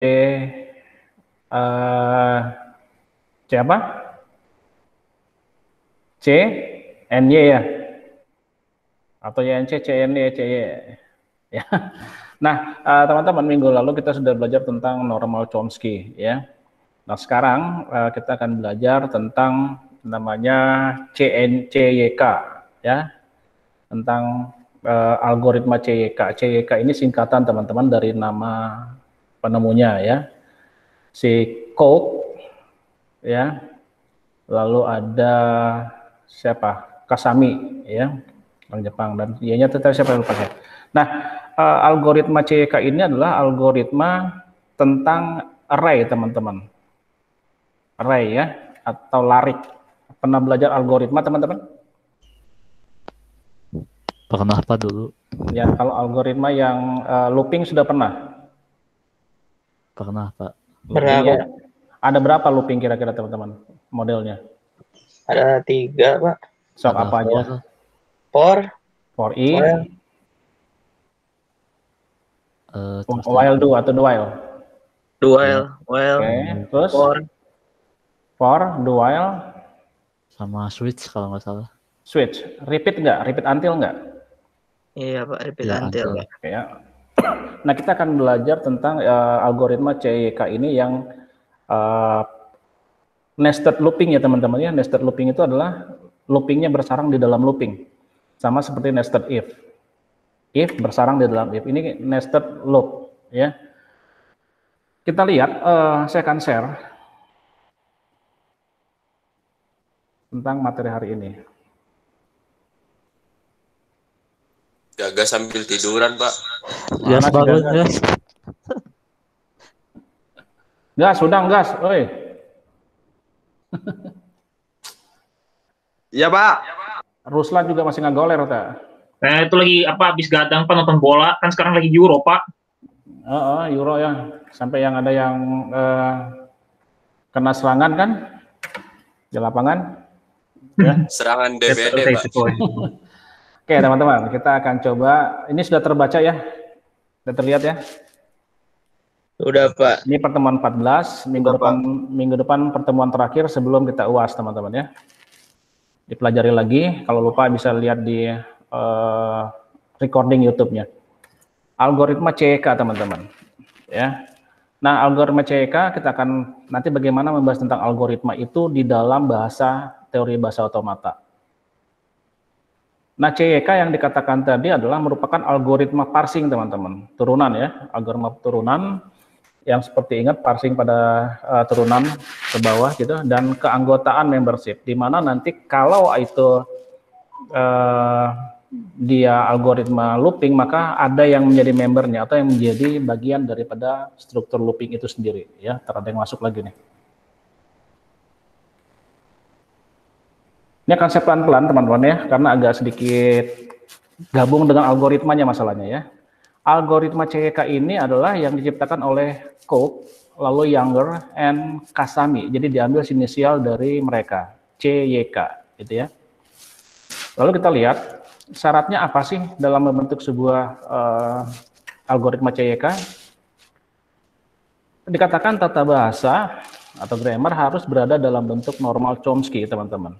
eh, C apa? C, NY ya? Atau YNC, CNY, CY. Ya. Nah, teman-teman, minggu lalu kita sudah belajar tentang normal Chomsky, ya. Nah, sekarang kita akan belajar tentang namanya CYK, ya, tentang algoritma CYK. CYK ini singkatan teman-teman dari nama penemunya, ya. Si Koch, ya. Lalu ada siapa? Kasami, ya, orang Jepang, dan Y-nya tetap siapa lupa saya. Nah, algoritma CYK ini adalah algoritma tentang array, teman-teman. Array ya, atau larik. Pernah belajar algoritma, teman-teman? Pernah apa dulu? Ya, kalau algoritma yang looping sudah pernah? Pernah, Pak. Looping ya. Ada berapa looping kira-kira, teman-teman, modelnya? Ada 3, Pak. Sok apa aja? For i, while do atau do while? Do while. Oke, terus for, do while, sama switch kalau nggak salah. Switch, repeat nggak? Repeat until nggak? Iya, Pak, repeat Ya, until. Oke, ya. Nah, kita akan belajar tentang algoritma CYK ini yang nested looping ya, teman-teman ya. Nested looping itu adalah loopingnya bersarang di dalam looping. Sama seperti nested if. If bersarang di dalam if. Ini nested loop ya. Kita lihat, saya akan share tentang materi hari ini. Jaga sambil tiduran, Pak. Gas bangun, gas. Gas, sudah gas, oi. Iya, Pak. Ruslan juga masih ngagoler, tak? Nah, itu lagi apa, habis gadang Pak, nonton bola, kan sekarang lagi Euro, Pak. Euro ya, sampai yang ada yang kena serangan kan di lapangan. Ya. Serangan DBD, Pak. Oke, teman-teman, kita akan coba. Ini sudah terbaca ya? Sudah terlihat ya? Udah, Pak. Ini pertemuan 14, minggu depan pertemuan terakhir sebelum kita UAS, teman-teman ya. Dipelajari lagi, kalau lupa bisa lihat di recording YouTube-nya. Algoritma CYK, teman-teman. Ya. Nah, algoritma CYK kita akan nanti bagaimana membahas tentang algoritma itu di dalam teori bahasa otomata. Nah, CYK yang dikatakan tadi adalah merupakan algoritma parsing, teman-teman. Turunan ya, algoritma turunan yang seperti ingat parsing pada turunan ke bawah gitu, dan keanggotaan membership, di mana nanti kalau itu dia algoritma looping, maka ada yang menjadi membernya atau yang menjadi bagian daripada struktur looping itu sendiri ya. Ada yang masuk lagi nih. Ini akan saya pelan-pelan teman-teman ya, karena agak sedikit gabung dengan algoritmanya masalahnya ya. Algoritma CYK ini adalah yang diciptakan oleh Koch, lalu Younger, and Kasami. Jadi diambil inisial dari mereka, CYK, gitu ya. Lalu kita lihat syaratnya apa sih dalam membentuk sebuah algoritma CYK. Dikatakan tata bahasa atau grammar harus berada dalam bentuk normal Chomsky, teman-teman.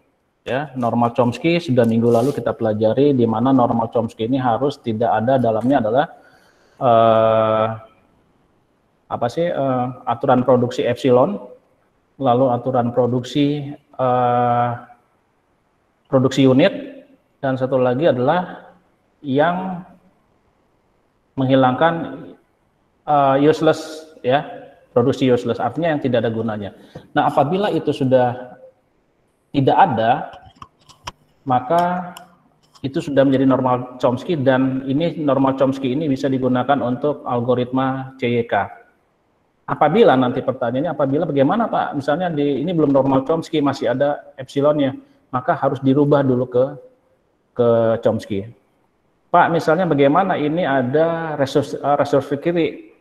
Ya, normal Chomsky sudah minggu lalu kita pelajari, di mana normal Chomsky ini harus tidak ada dalamnya adalah aturan produksi epsilon, lalu aturan produksi unit, dan satu lagi adalah yang menghilangkan useless ya, produksi useless, artinya yang tidak ada gunanya. Nah, apabila itu sudah tidak ada, maka itu sudah menjadi normal Chomsky, dan ini normal Chomsky ini bisa digunakan untuk algoritma CYK. Apabila nanti pertanyaannya, bagaimana Pak? Misalnya ini belum normal Chomsky, masih ada epsilonnya, maka harus dirubah dulu ke Chomsky. Pak, misalnya bagaimana ini ada recursive kiri,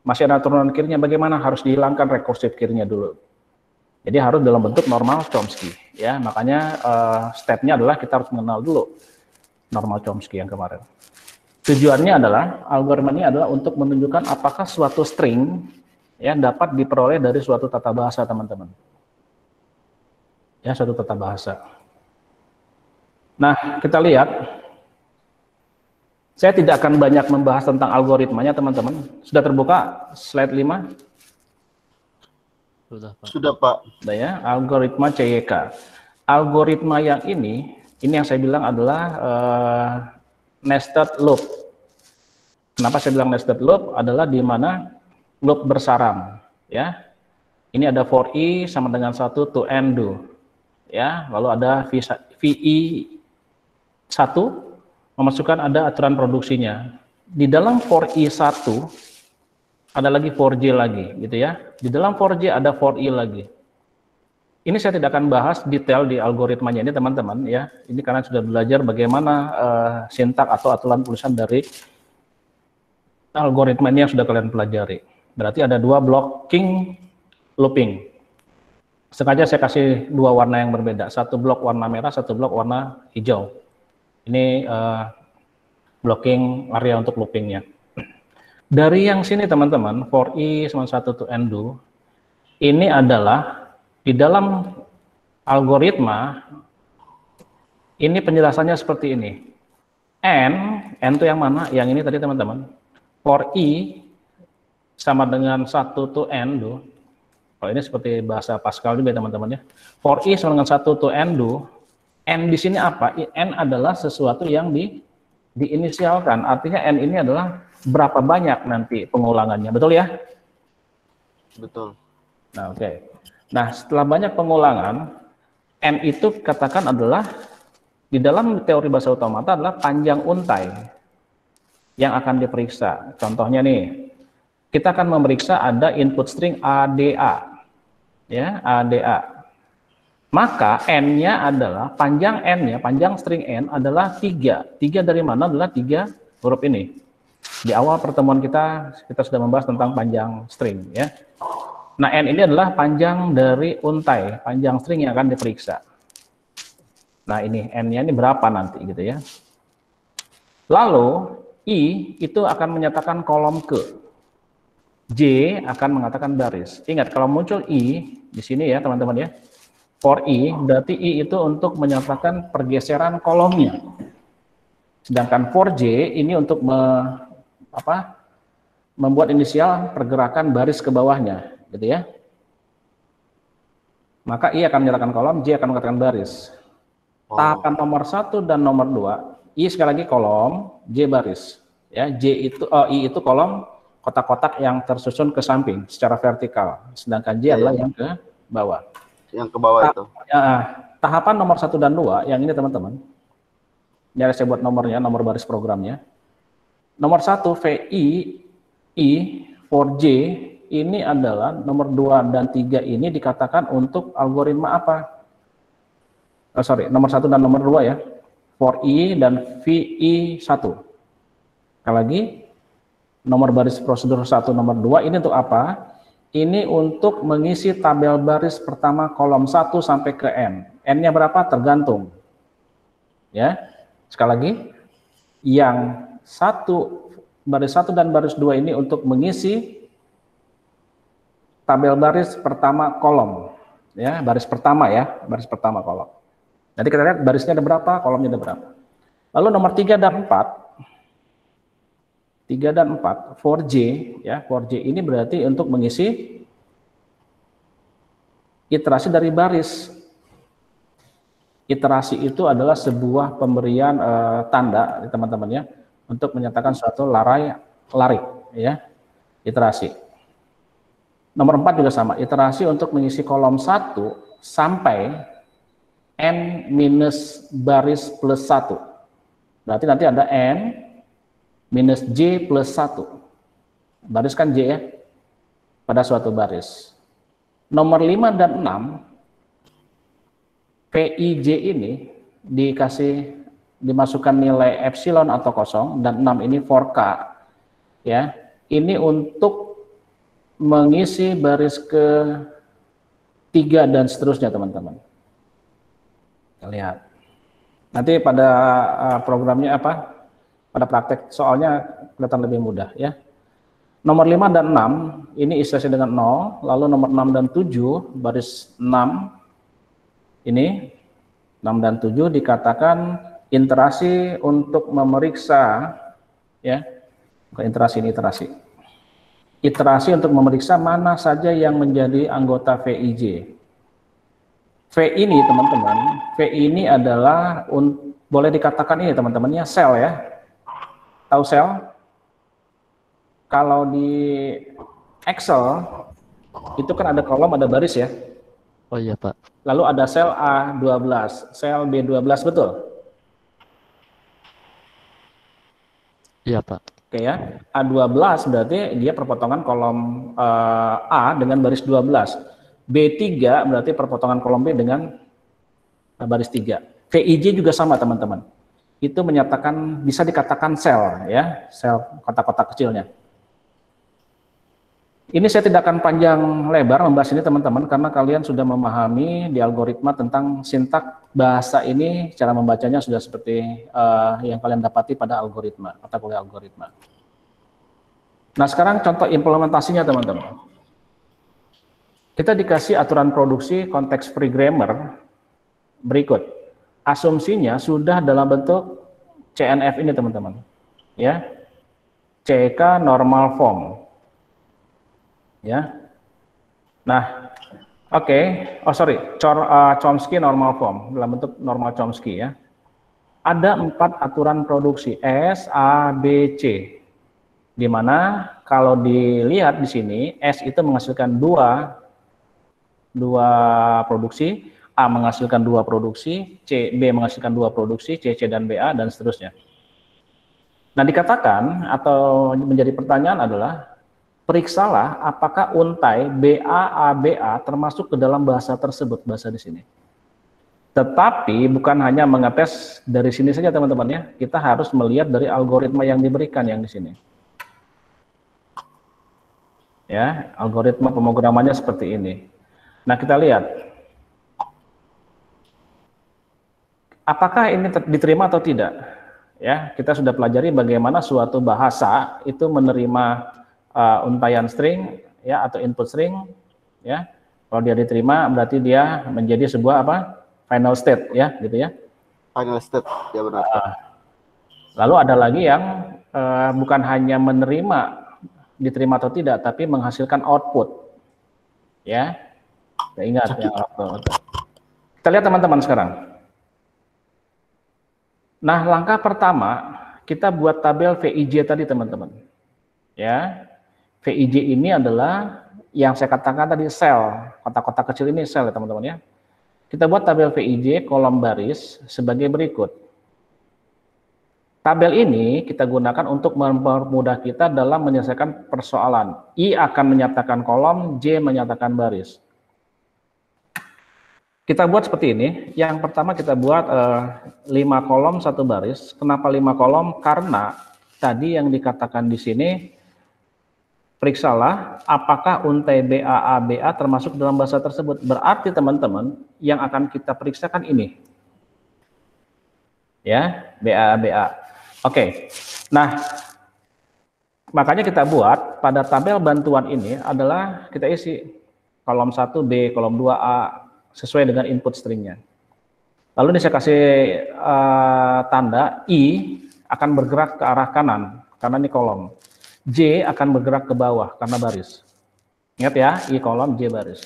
masih ada turunan kirinya, bagaimana? Harus dihilangkan recursive kirinya dulu. Jadi harus dalam bentuk normal Chomsky, ya. Makanya stepnya adalah kita harus mengenal dulu normal Chomsky yang kemarin. Tujuannya adalah algoritma ini adalah untuk menunjukkan apakah suatu string ya dapat diperoleh dari suatu tata bahasa, teman-teman. Ya, suatu tata bahasa. Nah, kita lihat. Saya tidak akan banyak membahas tentang algoritmanya, teman-teman. Sudah terbuka slide 5? Sudah, Pak. Sudah, Pak. Sudah ya, algoritma CYK. Algoritma yang ini yang saya bilang adalah nested loop. Kenapa saya bilang nested loop? Adalah di mana loop bersarang, ya. Ini ada for i sama dengan 1 to n do. Ya, lalu ada VI 1 memasukkan ada aturan produksinya. Di dalam for i1 ada lagi for j lagi, gitu ya. Di dalam for j ada for i lagi. Ini saya tidak akan bahas detail di algoritmanya ini, teman-teman, ya. Ini karena sudah belajar bagaimana sintak atau aturan tulisan dari algoritma ini yang sudah kalian pelajari. Berarti ada 2 blocking looping. Sengaja saya kasih 2 warna yang berbeda. 1 blok warna merah, 1 blok warna hijau. Ini blocking area untuk loopingnya. Dari yang sini, teman-teman, for i sama 1 to n do, ini adalah di dalam algoritma, ini penjelasannya seperti ini. N itu yang mana? Yang ini tadi, teman-teman. For i sama dengan 1 to n do. Kalau ini seperti bahasa Pascal juga, teman-teman, ya. For i sama dengan 1 to n do. N di sini apa? N adalah sesuatu yang diinisialkan. Artinya N ini adalah berapa banyak nanti pengulangannya. Betul ya? Betul. Nah, oke. Nah, setelah banyak pengulangan, N itu katakan adalah di dalam teori bahasa otomata adalah panjang untai yang akan diperiksa. Contohnya nih, kita akan memeriksa ada input string ADA. Ya, ADA. Maka N-nya adalah, panjang N-nya, panjang string N adalah 3. 3 dari mana? Adalah 3 huruf ini. Di awal pertemuan kita sudah membahas tentang panjang string, ya. Nah, N ini adalah panjang dari untai, panjang string yang akan diperiksa. Nah, ini N-nya ini berapa nanti, gitu ya. Lalu, I itu akan menyatakan kolom ke. J akan mengatakan baris. Ingat, kalau muncul I, di sini ya, teman-teman, ya. For i, berarti i itu untuk menyatakan pergeseran kolomnya. Sedangkan for j ini untuk membuat inisial pergerakan baris ke bawahnya, gitu ya. Maka i akan menyatakan kolom, j akan mengatakan baris. Tahapan nomor 1 dan nomor 2, i sekali lagi kolom, j baris. Ya, i itu kolom kotak-kotak yang tersusun ke samping secara vertikal, sedangkan j adalah yang ke bawah. Yang ke bawah itu. Tahapan nomor 1 dan 2, yang ini, teman-teman. Ini saya buat nomornya, nomor baris programnya. Nomor 1, VI, I, for J, ini adalah nomor 2 dan 3 ini dikatakan untuk algoritma apa? Nomor 1 dan nomor 2 ya. For I dan VI 1. Sekali lagi, nomor baris prosedur 1, nomor 2, ini untuk apa? Ini untuk mengisi tabel baris pertama kolom 1 sampai ke N. N-nya berapa? Tergantung. Ya. Sekali lagi, yang baris 1 dan baris 2 ini untuk mengisi tabel baris pertama kolom. Ya, baris pertama kolom. Jadi kita lihat barisnya ada berapa, kolomnya ada berapa. Lalu nomor 3 dan 4. 3 dan 4, for J, ya, for J ini berarti untuk mengisi iterasi dari baris. Iterasi itu adalah sebuah pemberian tanda, teman-teman, ya, untuk menyatakan suatu lari, ya, iterasi. Nomor 4 juga sama, iterasi untuk mengisi kolom 1 sampai N minus baris plus 1. Berarti nanti ada N minus J plus 1. Baris kan J ya, pada suatu baris. Nomor 5 dan 6, PIJ ini dimasukkan nilai epsilon atau kosong, dan 6 ini for K. Ya, ini untuk mengisi baris ke 3 dan seterusnya, teman-teman. Kita lihat. Nanti pada programnya pada praktek soalnya kelihatan lebih mudah, ya. Nomor 5 dan 6 ini isinya dengan 0, lalu nomor 6 dan 7 baris 6 ini 6 dan 7 dikatakan interaksi untuk memeriksa, ya, bukan interaksi, ini iterasi. Iterasi untuk memeriksa mana saja yang menjadi anggota VIJ. V ini teman-teman, V ini adalah boleh dikatakan ini teman-temannya sel, ya. Tahu sel? Kalau di Excel itu kan ada kolom, ada baris, ya. Oh iya Pak. Lalu ada sel A12, sel B12, betul? Iya Pak. Oke ya, A12 berarti dia perpotongan kolom A dengan baris 12. B3 berarti perpotongan kolom B dengan baris 3. VIJ juga sama teman-teman. Itu menyatakan, bisa dikatakan sel, ya, sel kotak-kotak kecilnya. Ini saya tidak akan panjang lebar membahas ini teman-teman, karena kalian sudah memahami di algoritma tentang sintak bahasa ini, cara membacanya sudah seperti yang kalian dapati pada algoritma, mata kuliah algoritma. Nah sekarang contoh implementasinya teman-teman. Kita dikasih aturan produksi konteks free grammar berikut. Asumsinya sudah dalam bentuk CNF ini teman-teman, ya, CK normal form. Ya, nah, oke, Chomsky normal form dalam bentuk normal Chomsky, ya. Ada 4 aturan produksi S, A, B, C, di mana kalau dilihat di sini S itu menghasilkan dua produksi, A menghasilkan 2 produksi, B menghasilkan 2 produksi, C dan BA dan seterusnya. Nah dikatakan atau menjadi pertanyaan adalah, periksalah apakah untai BA-ABA termasuk ke dalam bahasa tersebut, bahasa di sini. Tetapi bukan hanya mengetes dari sini saja teman-teman, ya. Kita harus melihat dari algoritma yang diberikan yang di sini. Ya, algoritma pemrogramannya seperti ini. Nah, kita lihat. Apakah ini diterima atau tidak? Ya, kita sudah pelajari bagaimana suatu bahasa itu menerima untaian string, ya, atau input string, ya. Kalau dia diterima berarti dia menjadi sebuah apa? Final state, ya, gitu ya. Final state, ya benar. Lalu ada lagi yang bukan hanya menerima, diterima atau tidak, tapi menghasilkan output, ya. Kita ingat yang output. Kita lihat teman-teman sekarang. Nah, langkah pertama kita buat tabel VIJ tadi teman-teman, ya. VIJ ini adalah yang saya katakan tadi sel, kotak-kotak kecil ini sel ya teman-teman, ya. Kita buat tabel VIJ kolom baris sebagai berikut. Tabel ini kita gunakan untuk mempermudah kita dalam menyelesaikan persoalan. I akan menyatakan kolom, J menyatakan baris. Kita buat seperti ini. Yang pertama kita buat 5 kolom 1 baris. Kenapa 5 kolom? Karena tadi yang dikatakan di sini, periksalah apakah untai BA-ABA termasuk dalam bahasa tersebut. Berarti teman-teman yang akan kita periksakan ini, ya, BA-ABA. Oke, nah makanya kita buat pada tabel bantuan ini adalah kita isi kolom 1B, kolom 2A sesuai dengan input stringnya. Lalu ini saya kasih tanda I akan bergerak ke arah kanan karena ini kolom. J akan bergerak ke bawah karena baris. Ingat ya, I kolom, J baris.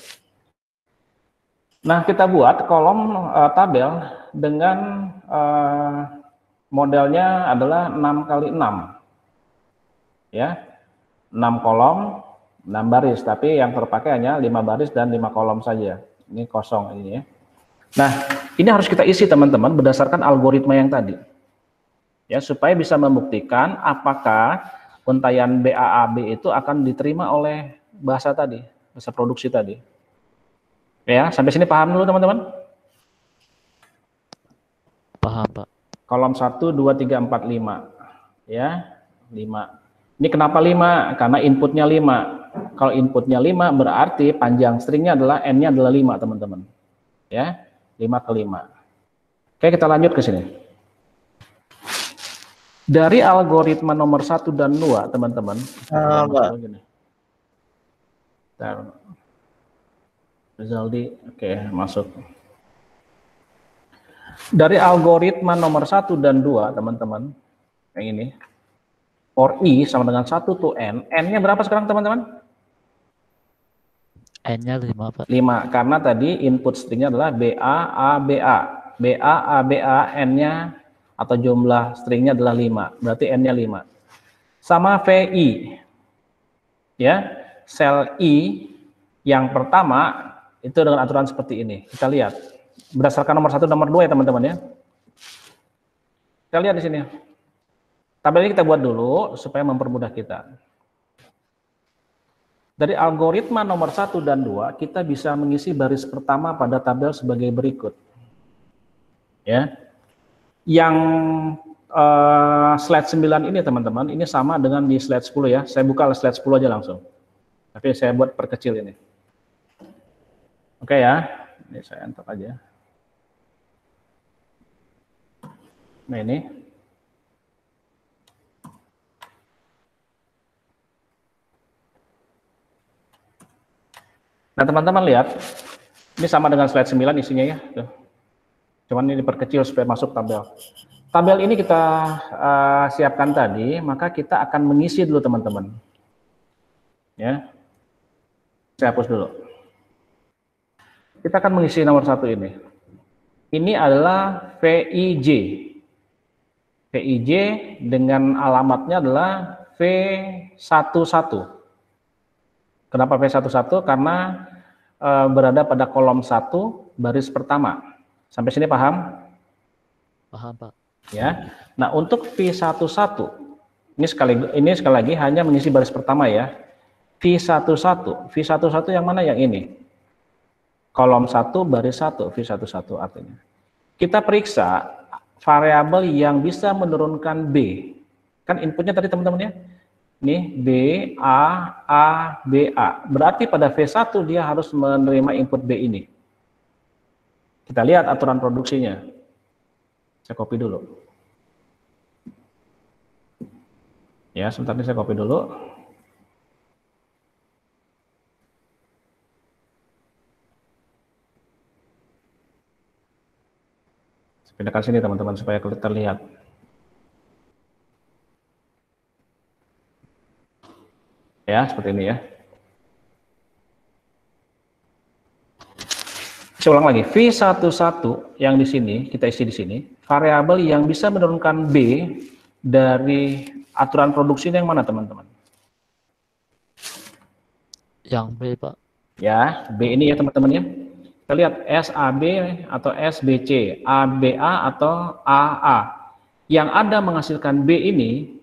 Nah, kita buat kolom tabel dengan modelnya adalah 6 kali 6. Ya. 6 kolom, 6 baris, tapi yang terpakai hanya 5 baris dan 5 kolom saja. Ini kosong ini, ya. Nah, ini harus kita isi teman-teman berdasarkan algoritma yang tadi. Ya, supaya bisa membuktikan apakah untaian BAAB itu akan diterima oleh bahasa tadi, bahasa produksi tadi. Ya, sampai sini paham dulu teman-teman? Paham, Pak. Kolom 1, 2, 3, 4, 5. Ya, 5. Ini kenapa 5? Karena inputnya 5. Kalau inputnya 5 berarti panjang stringnya adalah N-nya adalah 5 teman-teman. Ya, 5 ke 5. Oke, kita lanjut ke sini. Dari algoritma nomor 1 dan 2, teman-teman. Pak. Rizaldi, oke, masuk. Dari algoritma nomor 1 dan 2, teman-teman, yang ini, for I sama dengan 1 to N, N-nya berapa sekarang, teman-teman? N-nya 5, Pak. 5, karena tadi input stringnya adalah BA, A, BA. BA, A, BA, N-nya atau jumlah stringnya adalah 5, berarti N-nya 5. Sama VI, ya, sel I yang pertama, itu dengan aturan seperti ini. Kita lihat, berdasarkan nomor 1 nomor 2 ya teman-teman ya. Kita lihat di sini. Tabel ini kita buat dulu, supaya mempermudah kita. Dari algoritma nomor 1 dan 2, kita bisa mengisi baris pertama pada tabel sebagai berikut. Ya. Yang slide 9 ini teman-teman, ini sama dengan di slide 10 ya. Saya buka slide 10 aja langsung. Tapi saya buat perkecil ini. Oke ya. Ini saya enter aja. Nah ini. Nah teman-teman lihat, ini sama dengan slide 9 isinya ya. Tuh. Cuman ini diperkecil supaya masuk tabel. Tabel ini kita siapkan tadi, maka kita akan mengisi dulu teman-teman. Ya, saya hapus dulu. Kita akan mengisi nomor 1 ini. Ini adalah VIJ. VIJ dengan alamatnya adalah V11. Kenapa V11? Karena berada pada kolom 1 baris pertama. Sampai sini paham? Paham, Pak. Ya. Nah, untuk V11 ini sekali lagi hanya mengisi baris pertama ya. V11 yang mana yang ini? Kolom 1 baris 1 V11 artinya. Kita periksa variabel yang bisa menurunkan B. Kan inputnya tadi teman-teman ya. Nih B, A, B, A. Berarti pada V1 dia harus menerima input B ini. Kita lihat aturan produksinya. Saya copy dulu. Ya, sebentar ini saya copy dulu. Saya pindahkan sini teman-teman supaya terlihat. Ya, seperti ini ya. Saya ulang lagi, V11 yang di sini, kita isi di sini, variabel yang bisa menurunkan B dari aturan produksi ini yang mana teman-teman? Yang B, Pak. Ya, B ini ya teman-teman ya. Kita lihat SAB atau SBC, ABA atau AA. Yang ada menghasilkan B ini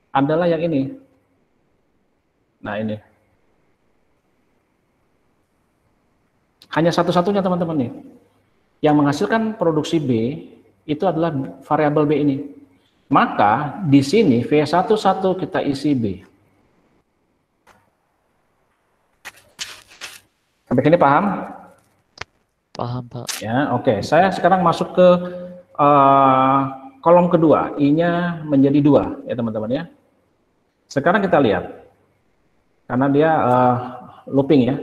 adalah yang ini. Nah ini. Hanya satu-satunya teman-teman nih. Yang menghasilkan produksi B itu adalah variabel B ini. Maka di sini V11 kita isi B. Sampai sini paham? Paham, Pak. Ya, oke. Saya sekarang masuk ke kolom kedua. I-nya menjadi 2 ya teman-teman ya. Sekarang kita lihat. Karena dia looping ya.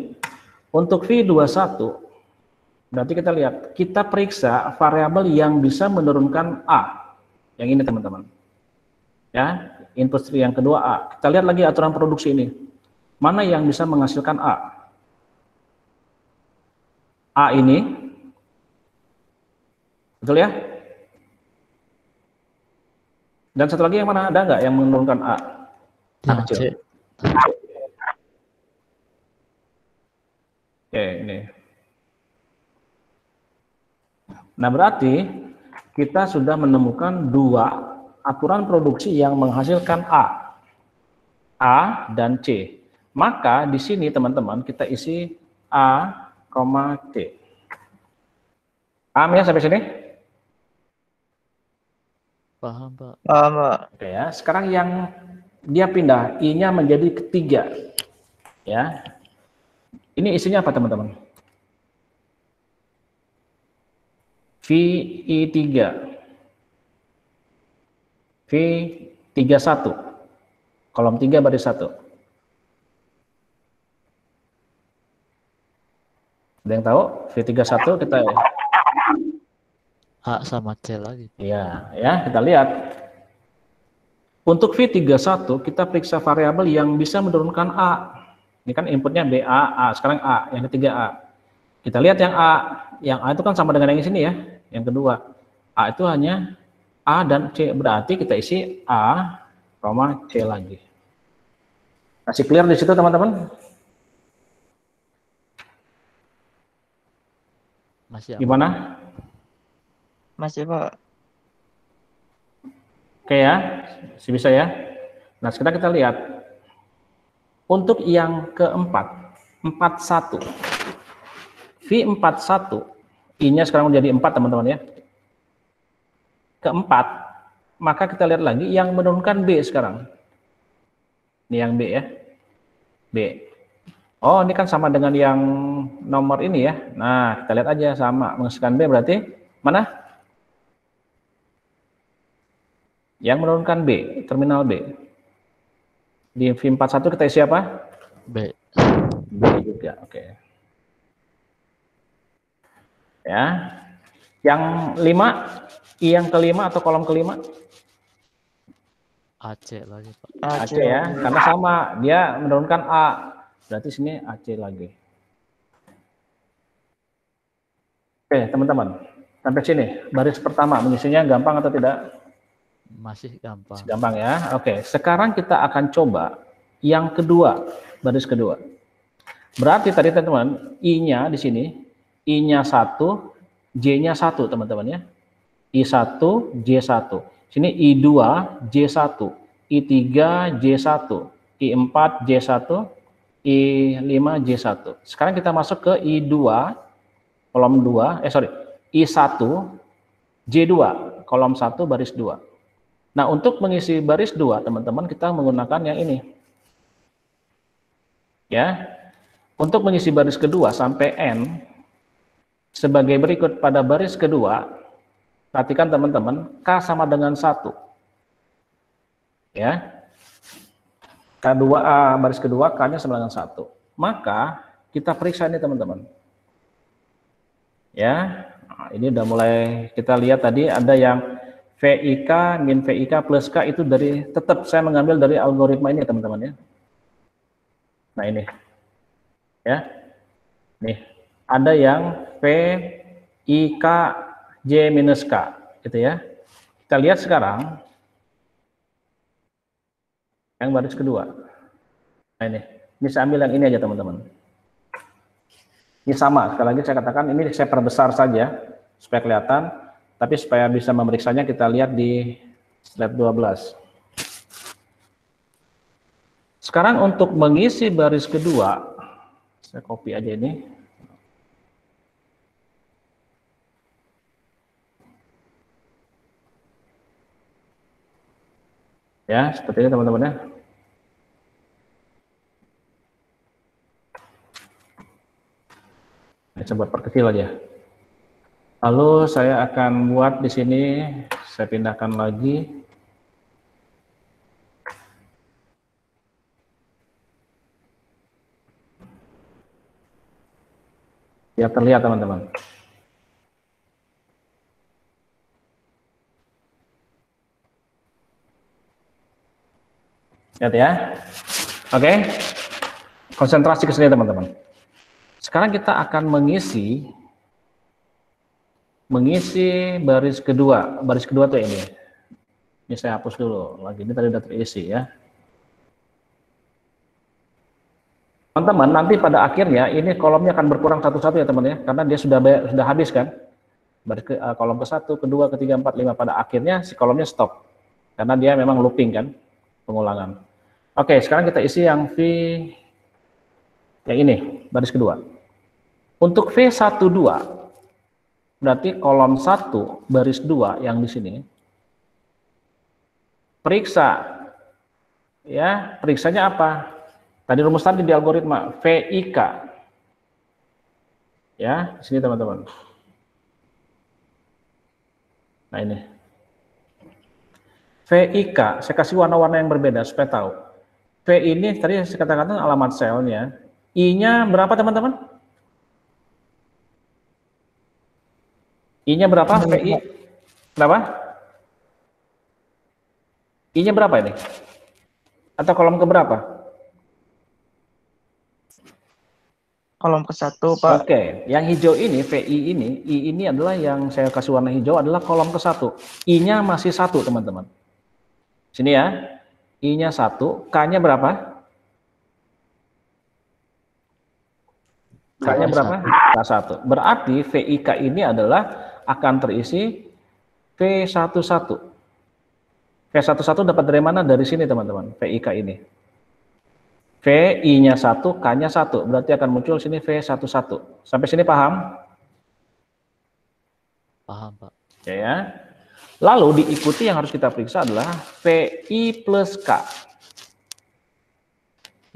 Untuk V21, berarti kita lihat, kita periksa variabel yang bisa menurunkan A. Yang ini teman-teman. Ya, input string yang kedua A. Kita lihat lagi aturan produksi ini. Mana yang bisa menghasilkan A? A ini. Betul ya? Dan satu lagi yang mana? Ada nggak yang menurunkan A? Yang kecil. C. Oke, ini. Nah, berarti kita sudah menemukan 2 aturan produksi yang menghasilkan A dan C. Maka di sini teman-teman kita isi A, C. Paham ya sampai sini? Paham, Pak. Paham, Pak. Oke ya. Sekarang yang dia pindah, I-nya menjadi ketiga. Ya. Ini isinya apa teman-teman? VI3. 31. Kolom 3 baris 1. Ada yang tahu? V31 kita A sama C lagi. ya, kita lihat. Untuk V31 kita periksa variabel yang bisa menurunkan A. Ini kan inputnya BA, A. Sekarang A, yang ketiga A. Kita lihat yang A. Yang A itu kan sama dengan yang di sini ya. Yang kedua. A itu hanya A dan C. Berarti kita isi A, C lagi. Masih clear di situ teman-teman? Masih Gimana? Masih, Pak. Oke ya, masih bisa ya. Nah sekarang kita lihat. Untuk yang keempat, 41. V41, I-nya sekarang menjadi 4 teman-teman ya. Keempat, maka kita lihat lagi yang menurunkan B sekarang. Ini yang B ya. B. Oh ini kan sama dengan yang nomor ini ya. Nah kita lihat aja sama. Menghasilkan B berarti mana? Yang menurunkan B, terminal B. Di V41 kita isi apa? B. B juga, oke. Ya. Yang 5, I yang kelima atau kolom kelima? AC lagi, Pak. AC ya, karena sama, dia menurunkan A. Berarti sini AC lagi. Oke, teman-teman. Sampai sini, baris pertama mengisinya gampang atau tidak? Masih gampang. Gampang ya. Oke, sekarang kita akan coba yang kedua, baris kedua. Berarti tadi teman-teman, I-nya di sini, I-nya 1, J-nya 1 teman-teman ya. I1, J1. Sini I2, J1, I3, J1, I4, J1, I5, J1. Sekarang kita masuk ke I2, kolom 2, I1, J2, kolom 1, baris 2. Nah, untuk mengisi baris 2, teman-teman, kita menggunakan yang ini. Ya. Untuk mengisi baris kedua sampai N, sebagai berikut pada baris kedua, perhatikan teman-teman, K sama dengan 1. Ya. K2, baris kedua, K-nya sama dengan 1. Maka, kita periksa ini teman-teman. Ya, nah, ini udah mulai kita lihat tadi ada yang VIK, min VIK plus K itu dari, tetap saya mengambil dari algoritma ini teman-teman ya. Nah ini. Ya. Nih, ada yang VIK J minus K gitu ya. Kita lihat sekarang yang baris kedua. Nah ini saya ambil yang ini aja teman-teman. Ini sama, sekali lagi saya katakan ini saya perbesar saja supaya kelihatan, tapi supaya bisa memeriksanya kita lihat di slide 12. Sekarang untuk mengisi baris kedua, saya copy aja ini. Ya, seperti ini teman-teman ya. Saya buat perkecil aja. Lalu saya akan buat di sini, saya pindahkan lagi. Biar terlihat teman-teman. Lihat ya. Oke. Konsentrasi ke sini teman-teman. Sekarang kita akan mengisi baris kedua. Baris kedua tuh ini. Ini saya hapus dulu. Lagi ini tadi udah terisi ya. Teman-teman, nanti pada akhirnya ini kolomnya akan berkurang satu-satu ya teman ya, karena dia sudah habis kan. Baris kolom ke-1, kedua, ketiga, 4, 5 pada akhirnya si kolomnya stop. Karena dia memang looping kan, pengulangan. Oke, sekarang kita isi yang V yang ini, baris kedua. Untuk V12 berarti kolom 1 baris 2 yang di sini. Periksa. Ya, periksanya apa? Tadi rumus tadi di algoritma VIK. Ya, di sini teman-teman. Nah ini. VIK, saya kasih warna-warna yang berbeda supaya tahu. V ini tadi saya katakan alamat selnya. I-nya berapa teman-teman? I-nya berapa? VI? Berapa? I-nya berapa ini? Atau kolom ke berapa? Kolom ke-1, Pak. Oke, yang hijau ini, VI ini, I ini adalah yang saya kasih warna hijau adalah kolom ke-1. I-nya masih 1, teman-teman. Sini ya. I-nya 1, K-nya berapa? K-nya berapa? K1. Berarti VIK ini adalah akan terisi V11. V11 dapat dari mana? Dari sini, teman-teman. VIK ini. VI-nya 1, K-nya 1. Berarti akan muncul sini V11. Sampai sini paham? Paham, Pak. Ya. Lalu diikuti yang harus kita periksa adalah VI plus K.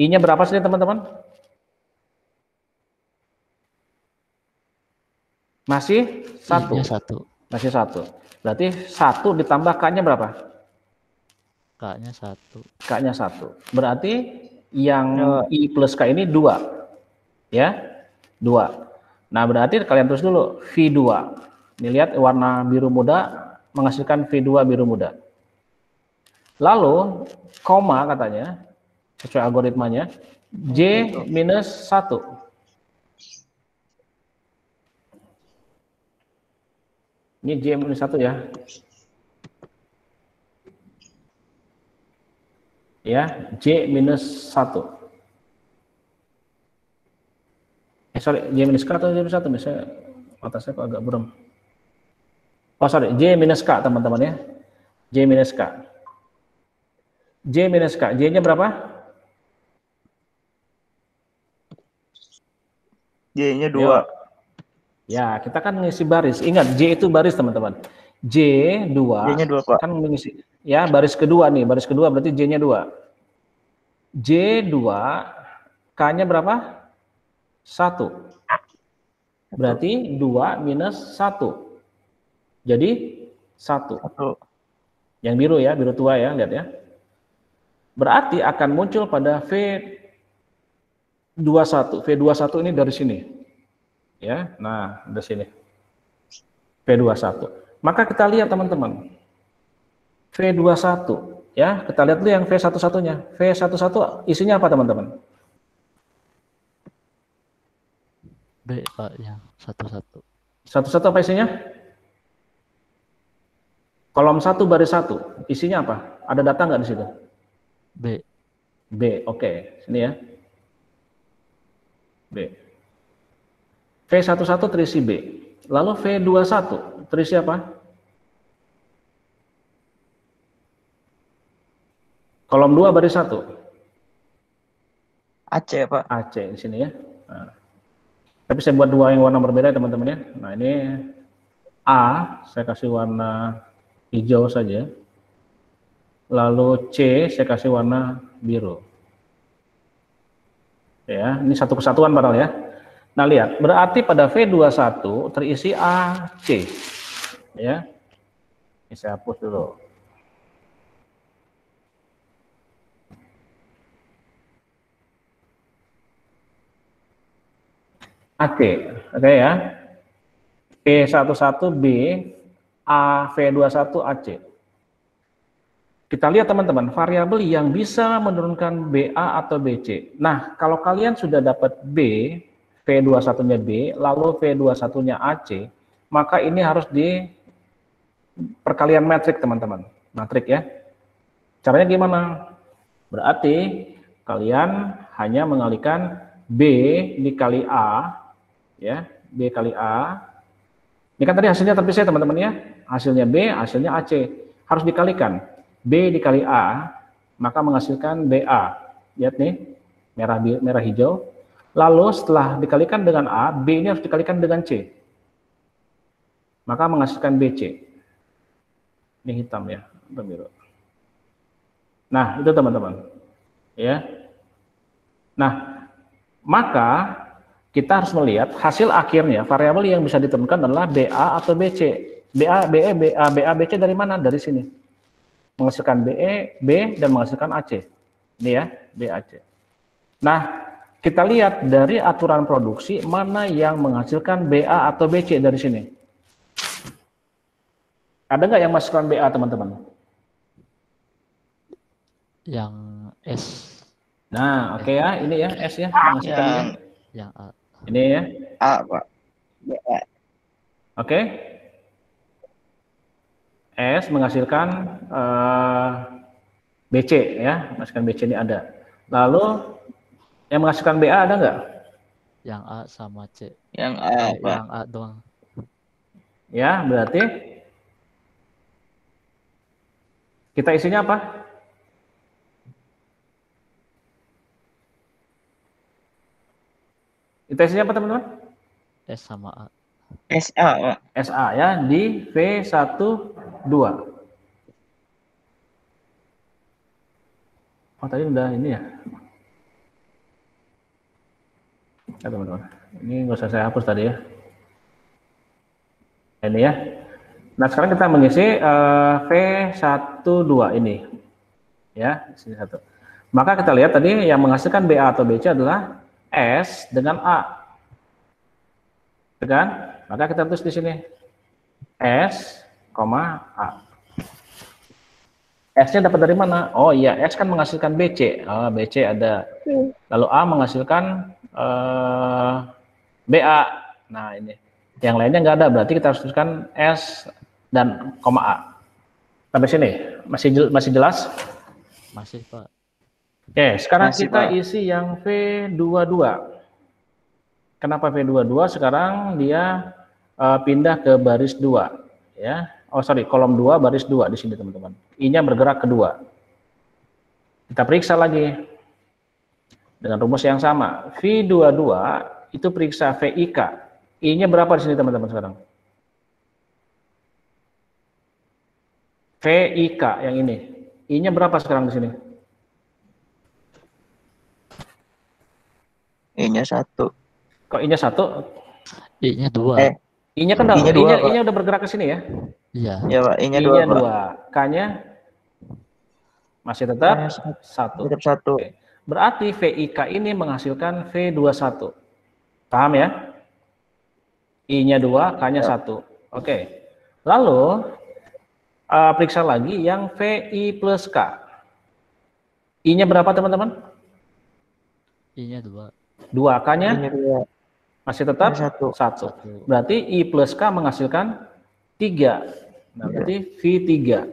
I-nya berapa sini, teman-teman? Masih 1. I-nya 1. Masih 1. Berarti 1 ditambah K-nya berapa? K-nya 1. K-nya 1. Berarti yang I plus K ini 2. Ya, 2. Nah, berarti kalian tulis dulu V2. Ini lihat warna biru muda menghasilkan V2 biru muda. Lalu, koma katanya, sesuai algoritmanya, J minus 1. Ini J minus 1 ya. Ya, J minus 1. Sorry, J minus K atau J minus 1? Misalnya, mata saya kok agak buram. Oh, sorry, J minus K, teman-teman ya. J minus K. J minus K. J-nya berapa? J-nya 2. Ya, kita kan mengisi baris. Ingat, J itu baris, teman-teman. J2. J-nya 2, Pak. Kan mengisi. Ya, baris kedua nih. Baris kedua berarti J-nya 2. J2, K-nya berapa? 1. Berarti 2 minus 1. Jadi 1. Yang biru ya, biru tua ya, lihat ya. Berarti akan muncul pada V21. V21 ini dari sini. Ya, nah dari sini. V21. Maka kita lihat teman-teman. V21 ya, kita lihat dulu yang V11-nya. V11 isinya apa teman-teman? B, Pak, yang 11. 11 apa isinya? Kolom 1 baris 1. Isinya apa? Ada data nggak di situ? B. B, oke. Sini ya. B. V11 terisi B. Lalu V21 terisi apa? Kolom 2 baris 1. AC, Pak. AC di sini ya. Nah. Tapi saya buat dua yang warna berbeda teman-teman ya. Nah, ini A, saya kasih warna hijau saja. Lalu C, saya kasih warna biru. Ya, ini satu kesatuan padahal ya. Nah, lihat, berarti pada V21 terisi AC. Ya. Ini saya hapus dulu. AC, oke ya. V11B, A, V21 AC. Kita lihat teman-teman, variabel yang bisa menurunkan BA atau BC. Nah, kalau kalian sudah dapat B, V21-nya B, lalu V21-nya AC, maka ini harus di perkalian metrik teman-teman. Metrik ya. Caranya gimana? Berarti kalian hanya mengalihkan B dikali A, ya, B kali A. Ini kan tadi hasilnya terpisah teman-teman ya. Hasilnya B, hasilnya AC. Harus dikalikan. B dikali A, maka menghasilkan BA. Lihat nih, merah hijau. Lalu setelah dikalikan dengan A, B ini harus dikalikan dengan C. Maka menghasilkan BC. Ini hitam ya, biru. Nah, itu teman-teman. Ya. Nah, maka kita harus melihat hasil akhirnya variabel yang bisa ditemukan adalah BA atau BC. BA, BC dari mana? Dari sini. menghasilkan B dan menghasilkan AC. Ini ya, BAC. Nah, kita lihat dari aturan produksi mana yang menghasilkan BA atau BC dari sini. Ada nggak yang masukkan BA, teman-teman? Yang S. Nah, oke ya, ini ya S ya, menghasilkan Yang B. Yang A. Ini ya, A, Pak. BA. oke. S menghasilkan BC ya, menghasilkan BC ini ada. Lalu yang menghasilkan BA ada nggak? Yang A sama C. Yang A, Pak. Yang A doang. Ya, berarti kita isinya apa? Kita isinya apa, teman-teman? S sama A. SA, Pak. SA ya, di V12. Oh, tadi udah ini ya. Ya, teman-teman. Ini nggak usah saya hapus tadi ya. Ini ya. Nah, sekarang kita mengisi V12 ini. Ya, sini satu. Maka kita lihat tadi yang menghasilkan BA atau BC adalah S dengan A. Kan? Maka kita tulis di sini S, A. S-nya dapat dari mana? Oh iya, S kan menghasilkan BC. BC ada. Lalu A menghasilkan BA. Nah ini. Yang lainnya nggak ada. Berarti kita harus tuliskan S dan A. Sampai sini masih jelas? Masih, Pak. Oke, sekarang Masih, kita Pak. isi yang V22. Kenapa V22? Sekarang dia pindah ke baris 2 ya. Oh sorry, kolom 2 baris 2 di sini, teman-teman. I-nya bergerak ke 2. Kita periksa lagi dengan rumus yang sama. V22 itu periksa VIK. I-nya berapa di sini, teman-teman, sekarang? VIK yang ini. I-nya berapa sekarang di sini? I-nya 1. Kok I-nya 1? I-nya 2. I-nya kan I-nya dua, Pak. I-nya udah bergerak ke sini ya? Iya. Ya, Pak. I-nya 2, I-nya Pak. 2. K-nya masih tetap K-nya 1. Tetap 1. Oke. Berarti VIK ini menghasilkan V21. Paham ya? I-nya 2, K-nya 1. Oke. Lalu periksa lagi yang VI plus K. I-nya berapa, teman-teman? I-nya 2. 2. K-nya I-nya 2. masih tetap I-nya 1. Berarti I plus K menghasilkan 3. Nah, berarti V3.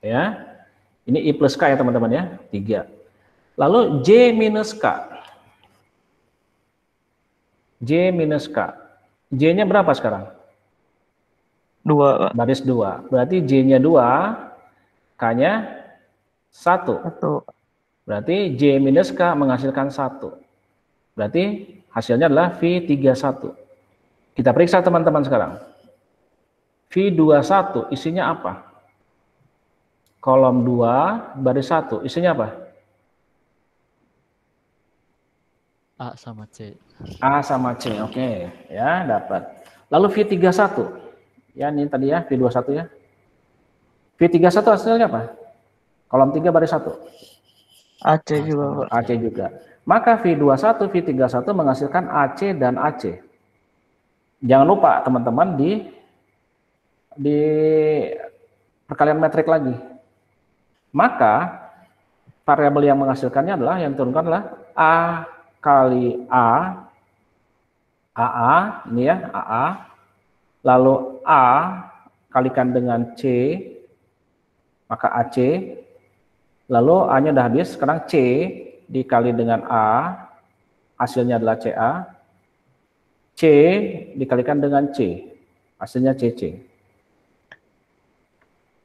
Ya. Ini I plus K ya, teman-teman ya. 3. Lalu J minus K. J minus K. J-nya berapa sekarang? 2, Pak. Baris 2. Berarti J-nya 2, K-nya 1. 1. Berarti J minus K menghasilkan 1. Berarti hasilnya adalah V31. Kita periksa, teman-teman, sekarang. V21 isinya apa? Kolom 2 baris 1 isinya apa? A sama C. A sama C. Oke, ya, dapat. Lalu V31. Ya, ini tadi ya, V21 ya. V31 hasilnya apa? Kolom 3 baris 1. AC juga, Pak. AC juga. Maka V21, V31 menghasilkan AC dan AC. Jangan lupa, teman-teman, di perkalian metrik lagi. Maka variabel yang menghasilkannya adalah, yang diturunkan adalah A kali A, AA, ini ya, AA. Lalu A kalikan dengan C, maka AC. Lalu A-nya udah habis, sekarang C dikali dengan A, hasilnya adalah CA. C dikalikan dengan C, hasilnya CC.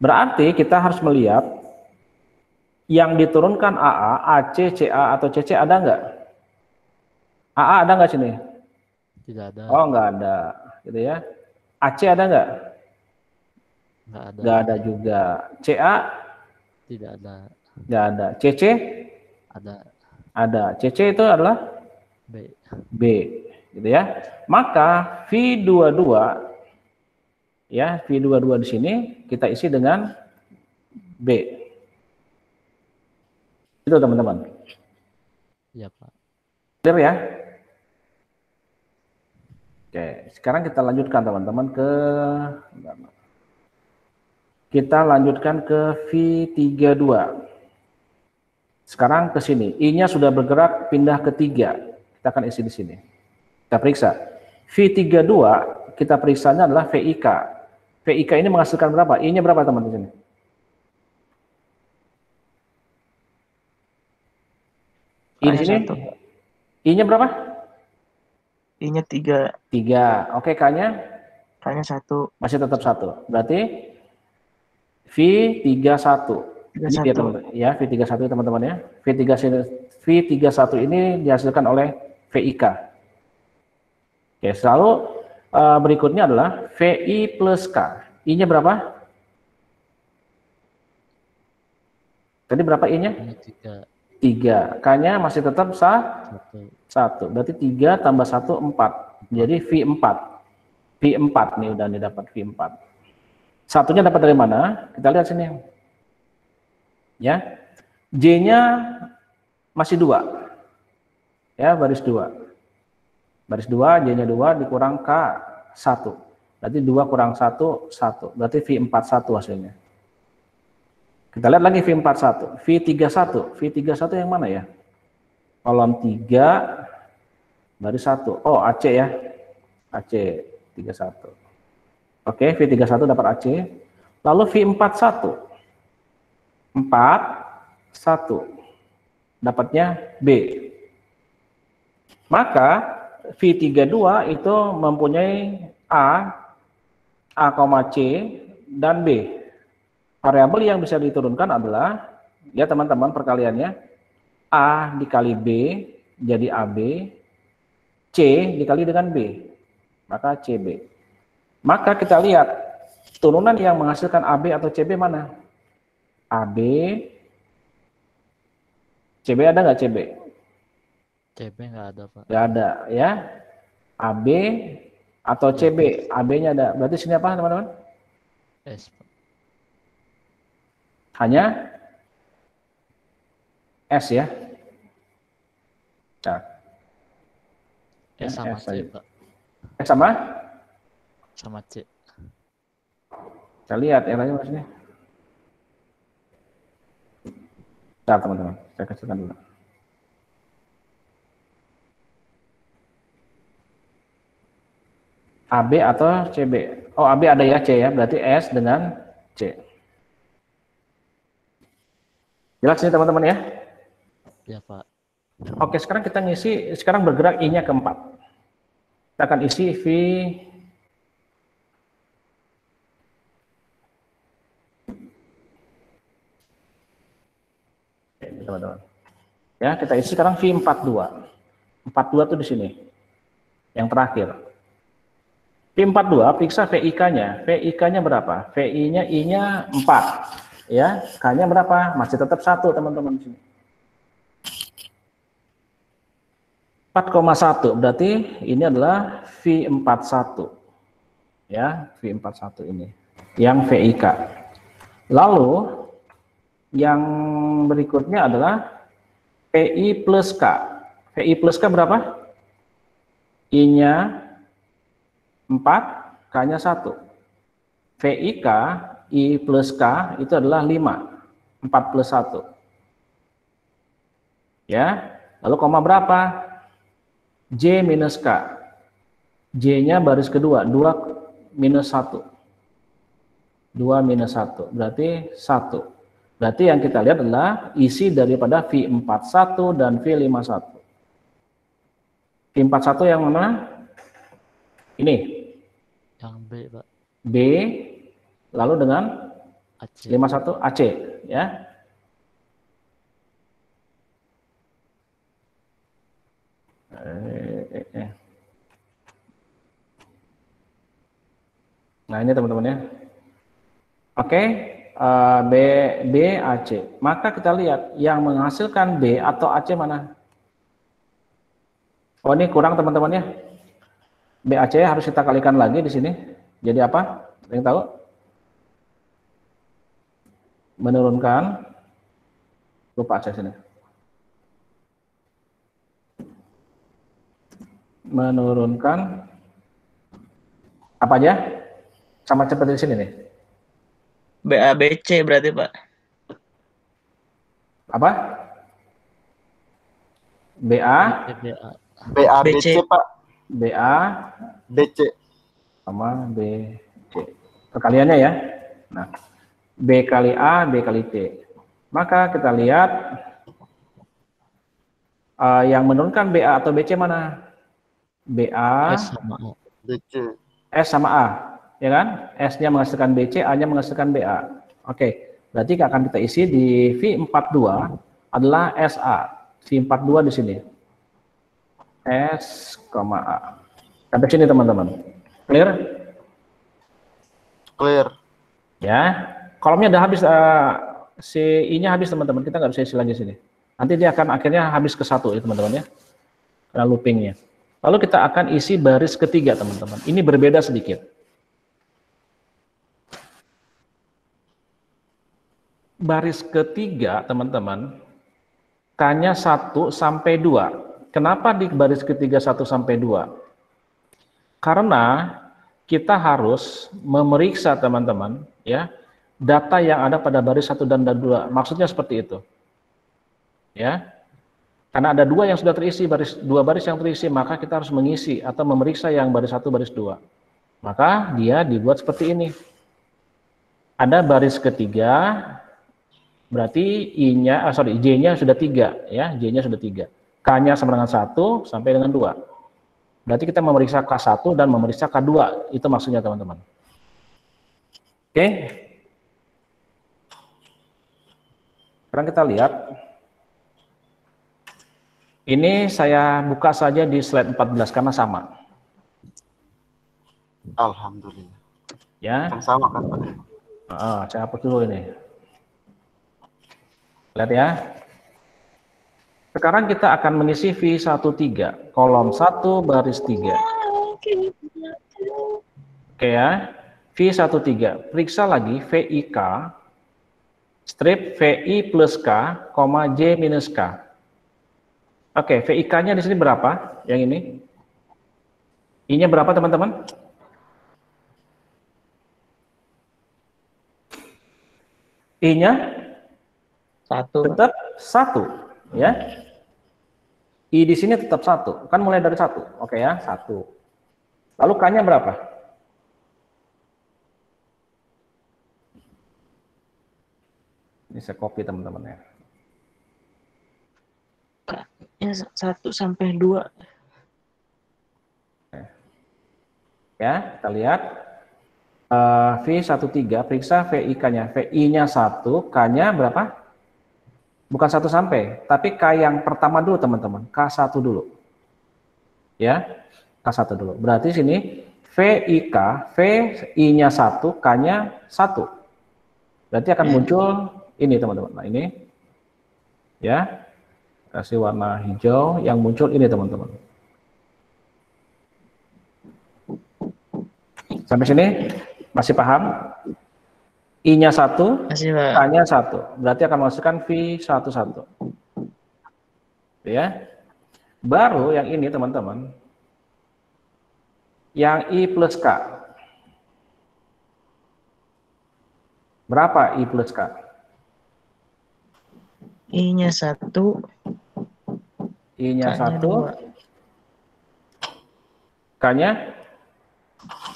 Berarti kita harus melihat yang diturunkan AA, AC, CA, atau CC ada nggak? AA ada nggak sini? Tidak ada. Oh, nggak ada, gitu ya. AC ada nggak? Nggak ada. Nggak ada juga. CA? Tidak ada. Nggak ada. CC? Ada. Ada. CC itu adalah B. B, gitu ya. Maka V22 ya, V22 di sini kita isi dengan B. Itu teman-teman. Ya, Pak. Clear ya? Oke, sekarang kita lanjutkan teman-teman ke V32. Sekarang ke sini. I-nya sudah bergerak pindah ke 3. Kita akan isi di sini. Kita periksa. V32 kita periksanya adalah VIK. VIK ini menghasilkan berapa? I-nya berapa teman di sini? I di sini? I-nya berapa? I-nya 3. 3. Oke, K-nya? K-nya 1. Masih tetap 1. Berarti V31. Ini dia teman-teman. Ya, V31 teman-teman ya. V31 ini dihasilkan oleh VIK. Oke, selalu berikutnya adalah VI plus K. I-nya berapa? Tadi berapa I-nya? Ini 3. 3. K-nya masih tetap 1. Berarti 3 tambah 1, 4. Jadi V4. V4 nih udah didapat V4. Satunya dapat dari mana? Kita lihat sini. Ya. J-nya masih 2. Ya, baris 2. Baris 2, J-nya 2 dikurang K 1. Berarti 2 kurang 1, 1. Berarti V41 hasilnya. Kita lihat lagi V41. V31. V31 yang mana ya? Kolom 3, baris 1. Oh, AC ya. AC 31. Oke, V31 dapat AC. Lalu V41. 4, 1. Dapatnya B. Maka V32 itu mempunyai A, C, dan B. Variabel yang bisa diturunkan adalah, ya teman-teman perkaliannya, A dikali B jadi AB, C dikali dengan B, maka CB. Maka kita lihat turunan yang menghasilkan AB atau CB mana? AB, CB ada nggak CB? CB nggak ada, Pak. Nggak ada ya. AB atau CB, AB-nya ada. Berarti sini apa teman-teman? S, Pak. Hanya S ya. Nah. S sama S C, saja. Pak. S sama? Sama C. Kita lihat yang lain sini. Nah, teman-teman, saya kecilkan dulu. AB atau CB? Oh, AB ada ya C ya, berarti S dengan C. Jelas ini teman-teman ya? Ya, Pak. Oke, sekarang kita ngisi, sekarang bergerak I-nya ke 4. Kita akan isi V teman-teman. Ya, kita isi sekarang V42. 42 itu di sini. Yang terakhir. V42 periksa VIK-nya. VIK-nya berapa? VI-nya I-nya 4. Ya, K-nya berapa? Masih tetap 1, teman-teman di sini. 4,1 berarti ini adalah V41. Ya, V41 ini. Yang VIK. Lalu yang berikutnya adalah VI plus K. VI plus K berapa? I-nya 4, K-nya 1. VIK, I plus K itu adalah 5. 4 plus 1. Ya, lalu koma berapa? J minus K. J-nya baris kedua, 2 minus 1. 2 minus 1, berarti 1. Berarti yang kita lihat adalah isi daripada V41 dan V51. V41 yang mana? Ini. Yang B, Pak. B, lalu dengan AC. 51 AC, ya. Nah ini teman-teman ya. Oke, B, AC. Maka kita lihat yang menghasilkan B atau AC mana? Oh ini kurang teman-teman ya. BAC harus kita kalikan lagi di sini. Jadi apa? Ada yang tahu? menurunkan, lupa saya sini. Menurunkan apa aja? Sama seperti di sini nih. BABC berarti Pak. Apa? BA, BA. BABC Pak. BA BC. sama BC. Perkaliannya ya. Nah, B kali A, B kali T. Maka kita lihat yang menurunkan BA atau BC mana? BA, S sama A. BC. S sama A, ya kan? S-nya menghasilkan BC, A-nya menghasilkan BA. Oke, berarti akan kita isi di V42 adalah SA. V42 di sini. S, A. Sampai sini teman-teman. Clear? Clear. Ya. Kolomnya udah habis, si I-nya habis teman-teman. Kita nggak bisa isi lagi sini. Nanti dia akan akhirnya habis ke 1 ya teman-teman ya. Karena loopingnya. Lalu kita akan isi baris ketiga teman-teman. Ini berbeda sedikit. Baris ketiga teman-teman, K-nya 1 sampai 2. Kenapa di baris ketiga 1 sampai 2? Karena kita harus memeriksa teman-teman ya data yang ada pada baris 1 dan 2. Maksudnya seperti itu. Ya. Karena ada 2 yang sudah terisi, 2 baris yang terisi, maka kita harus mengisi atau memeriksa yang baris 1, baris 2. Maka dia dibuat seperti ini. Ada baris ketiga, berarti J-nya sudah 3, ya, J-nya sudah 3. K-nya sama dengan 1 sampai dengan 2. Berarti kita memeriksa K1 dan memeriksa K2, itu maksudnya teman-teman. Oke. Sekarang kita lihat. Ini saya buka saja di slide 14 karena sama. Alhamdulillah. Ya. Yang sama kan Pak? Saya hapus dulu ini. Lihat ya. Sekarang kita akan mengisi V13, kolom 1 baris 3. Oke ya. V13, periksa lagi VIK, strip VI plus K, J minus K. Oke, VIK-nya di sini berapa? Yang ini. I-nya berapa, teman-teman? I-nya 1. tetap 1, ya. I di sini tetap 1. Kan mulai dari 1. Oke ya, 1. Lalu K-nya berapa? Ini saya copy, teman-teman ya. Ya 1 sampai 2. Ya, kita lihat V13, periksa VIK-nya. VI-nya 1, K-nya berapa? Bukan 1 sampai, tapi K yang pertama dulu teman-teman, K1 dulu. Ya, K1 dulu. Berarti sini VIK, VI-nya 1, K-nya 1. Berarti akan muncul ini teman-teman. Nah ini, ya. Kasih warna hijau, yang muncul ini teman-teman. Sampai sini masih paham? I-nya 1, Masih Pak. K-nya 1. Berarti akan masukkan V11. Ya. Baru yang ini teman-teman. Yang I plus K. Berapa I plus K? I-nya 1. I-nya K-nya 1. 2. K-nya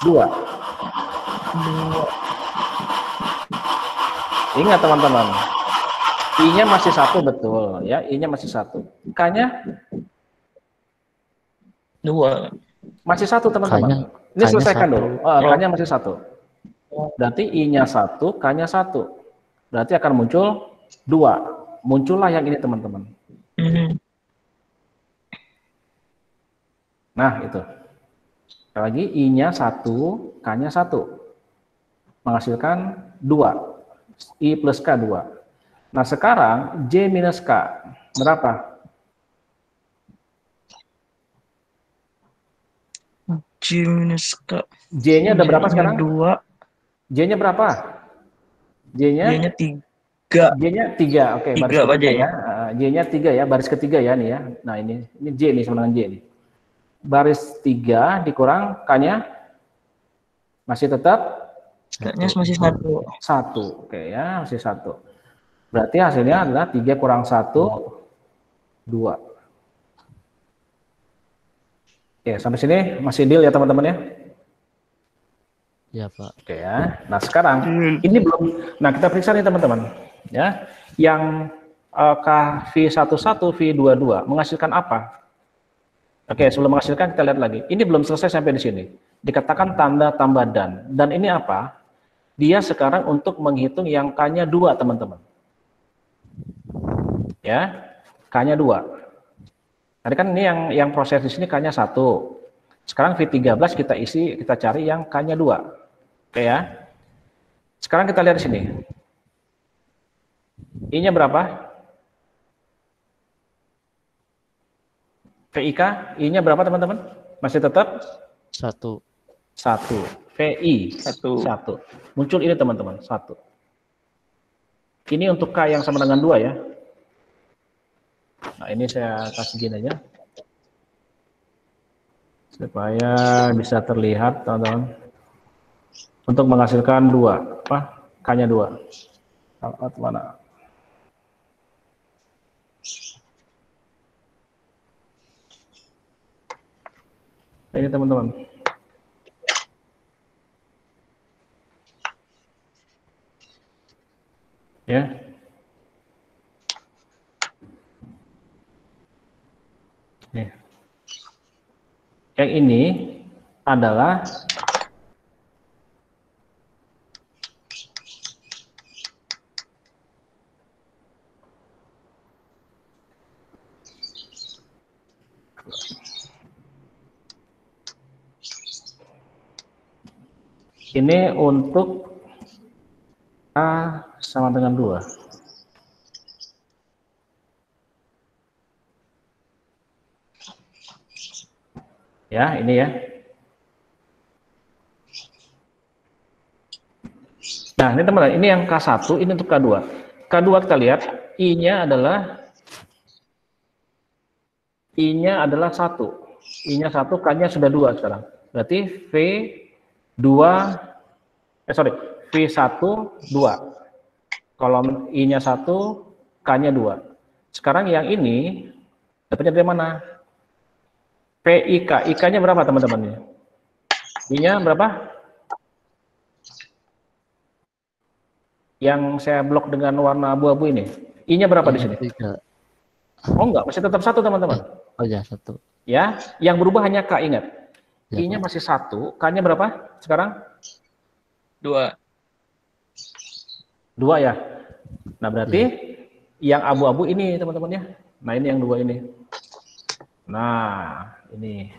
2. Ingat teman-teman. I-nya masih 1 betul ya, I-nya masih 1. K-nya 2. masih 1 teman-teman. Ini selesaikan dulu. K-nya masih 1. Berarti I-nya 1, K-nya 1. Berarti akan muncul 2. Muncullah yang ini teman-teman. Nah itu. Sekali lagi I-nya 1, K-nya 1. Menghasilkan 2. I plus K 2. Nah sekarang J minus K berapa? J minus K. J-nya ada berapa sekarang? 2. J-nya berapa? J-nya 3. J-nya 3, oke, baris 3 Pak ketiga J. ya. J-nya 3 ya, baris ketiga ya nih ya. Nah ini J nih sama dengan J nih. Baris 3 dikurang K-nya masih tetap K-nya masih 1. 1, oke ya, masih 1. Berarti hasilnya adalah 3 kurang 1, 2. Oke, sampai sini masih deal ya teman-teman ya. Iya, Pak. Oke ya. Nah sekarang ini belum. Nah kita periksa nih teman-teman. Ya, yang V11, V22 menghasilkan apa? Oke, sebelum menghasilkan kita lihat lagi. Ini belum selesai sampai di sini. Dikatakan tanda tambah dan. Dan ini apa? Dia sekarang untuk menghitung yang K-nya 2 teman-teman. Ya, K-nya 2. Tadi kan ini yang proses di sini K-nya 1. Sekarang V13 kita isi, kita cari yang K-nya 2. Oke ya. Sekarang kita lihat di sini. I-nya berapa? VIK, I-nya berapa teman-teman? Masih tetap? 1. 1. VI, 1. Muncul ini teman-teman, 1. Ini untuk K yang sama dengan 2 ya. Nah ini saya kasih gini aja. Supaya bisa terlihat teman-teman. Untuk menghasilkan 2, apa? K-nya 2. Alat mana? Ini teman-teman. Ya. Nih. Yang ini adalah ini untuk A sama dengan 2. Ya, ini ya. Nah, ini teman-teman, ini yang K1, ini untuk K2. K2 kita lihat, I-nya adalah 1. I-nya 1, K-nya sudah 2 sekarang. Berarti V1 2. Kolom I-nya 1, K-nya 2. Sekarang yang ini dapatnya dari mana? PIK. IK-nya berapa teman-teman? I-nya berapa? Yang saya blok dengan warna abu-abu ini. I-nya berapa di sini? 3. Oh enggak, masih tetap 1 teman-teman. Oh ya, 1. Ya, yang berubah hanya K, ingat. Ya, I-nya Pak. masih 1, K-nya berapa sekarang? 2. 2 ya. Nah berarti yang abu-abu ini teman-teman ya. Nah ini yang 2 ini. Nah ini.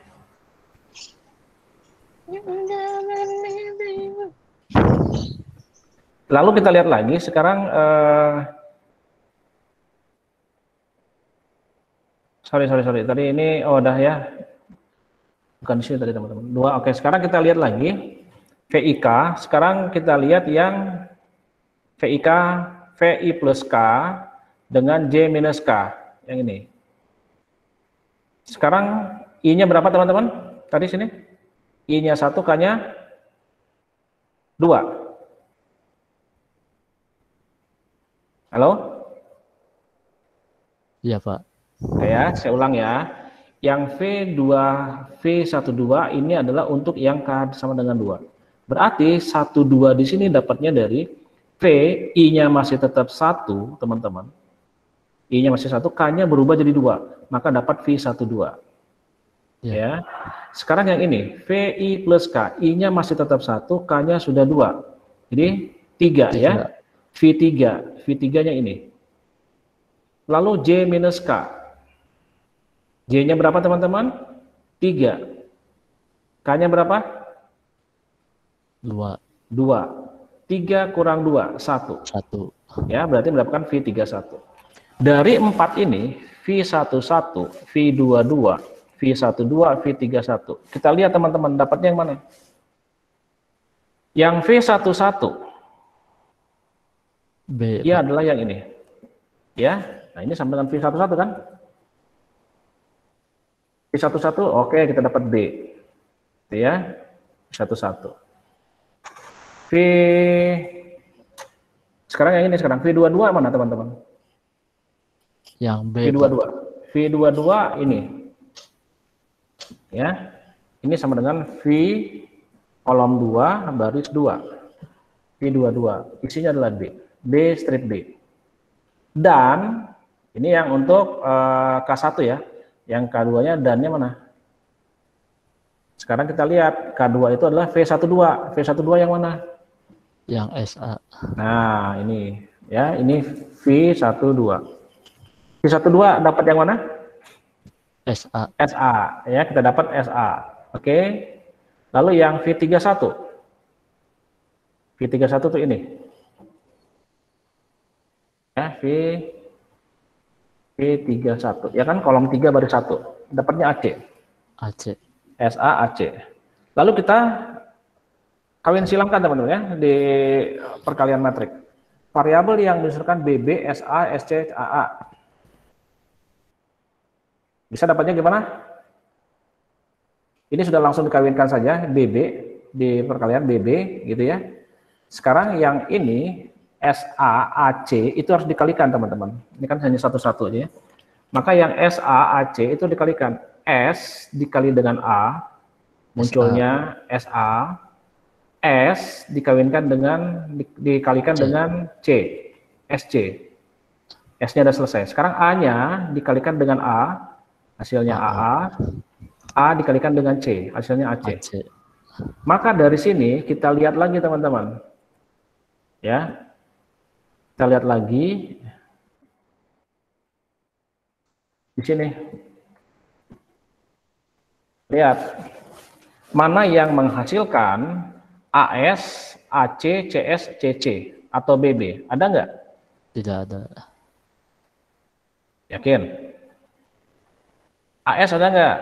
Lalu kita lihat lagi sekarang. Sorry. Tadi ini udah ya. Bukan di sini tadi teman-teman. 2. Oke, sekarang kita lihat lagi VIK. Sekarang kita lihat yang VIK VI plus K dengan J minus K yang ini. Sekarang I-nya berapa teman-teman? Tadi sini I-nya 1, K-nya 2. Halo? Iya, Pak. Oke ya, saya ulang ya. Yang V12 ini adalah untuk yang K sama dengan 2. Berarti 1, 2 di sini dapatnya dari V, I-nya masih tetap 1, teman-teman. I-nya masih 1, K-nya berubah jadi 2. Maka dapat V12. Ya. Sekarang yang ini, VI plus K. I-nya masih tetap 1, K-nya sudah 2. Jadi 3 ya. V3-nya ini. Lalu J minus K. J-nya berapa teman-teman? 3. K-nya berapa? 2. 3 kurang 2, 1. 1. Ya, berarti mendapatkan V31. Dari 4 ini, V11, V22, V12, V31. Kita lihat teman-teman, dapatnya yang mana? Yang V11. B, Dia Pak. adalah yang ini. Ya, nah ini sama dengan V11 kan? V11, oke, kita dapat B. Gitu ya, V11. V, sekarang yang ini sekarang, V22 mana teman-teman? Yang B, Pak. V22. V22 ini. Ya, ini sama dengan V kolom 2 baris 2. V22, isinya adalah B. B strip B. Dan ini yang untuk K1 ya. Yang K2-nya dannya mana? Sekarang kita lihat K2 itu adalah V12. V12 yang mana? Yang SA. Nah, ini ya, ini V12. V12 dapat yang mana? SA. SA ya, kita dapat SA. Oke. Lalu yang V31. V31 itu ini. Ya, V31. Ya kan kolom 3 baris 1. Dapatnya AC. AC. SA AC. Lalu kita kawin silamkan teman-teman ya di perkalian matrik. Variabel yang disertakan BB, SA, SC, AA. Bisa dapatnya gimana? Ini sudah langsung dikawinkan saja BB di perkalian BB gitu ya. Sekarang yang ini SA AC itu harus dikalikan teman-teman. Ini kan hanya satu-satu aja ya. Maka yang SA AC itu dikalikan S dikali dengan A munculnya SA. S dikawinkan dengan dikalikan C. dengan C, SC. S-nya sudah selesai. Sekarang A-nya dikalikan dengan A, hasilnya AA. A dikalikan dengan C, hasilnya AC. AC. Maka dari sini kita lihat lagi teman-teman. Ya. Kita lihat lagi di sini. Lihat mana yang menghasilkan AS, AC, CS, CC atau BB. Ada nggak? Tidak ada. Yakin? AS ada nggak?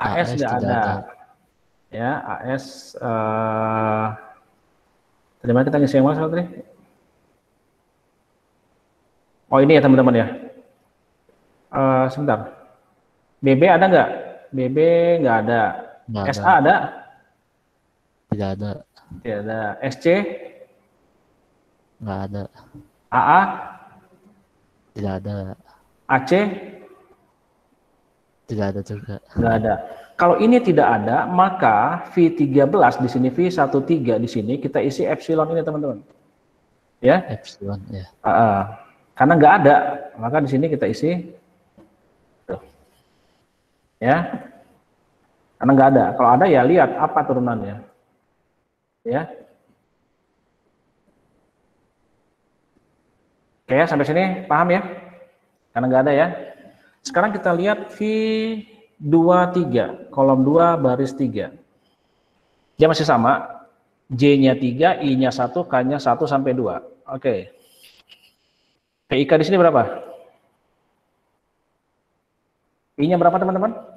AS nggak tidak ada. Ya, AS. Tadi mana kita ngisi yang mana tadi? Oh ini ya teman-teman ya. Sebentar. BB ada nggak? BB nggak ada. Nggak SA ada? Tidak ada. Tidak ada. SC? Nggak ada. AA? Tidak ada. AC? Tidak ada juga. Nggak ada. Kalau ini tidak ada, maka V13 di sini, V13 di sini, kita isi epsilon ini teman-teman. Ya? Epsilon, ya. Karena nggak ada, maka di sini kita isi. Tuh. Ya? Karena nggak ada. Kalau ada ya lihat apa turunannya. Ya. Oke ya, sampai sini paham ya? Karena nggak ada ya. Sekarang kita lihat V23, kolom 2 baris 3. Dia masih sama. J-nya 3, I-nya 1, K-nya 1 sampai 2. Oke. PIK di sini berapa? I-nya berapa teman-teman?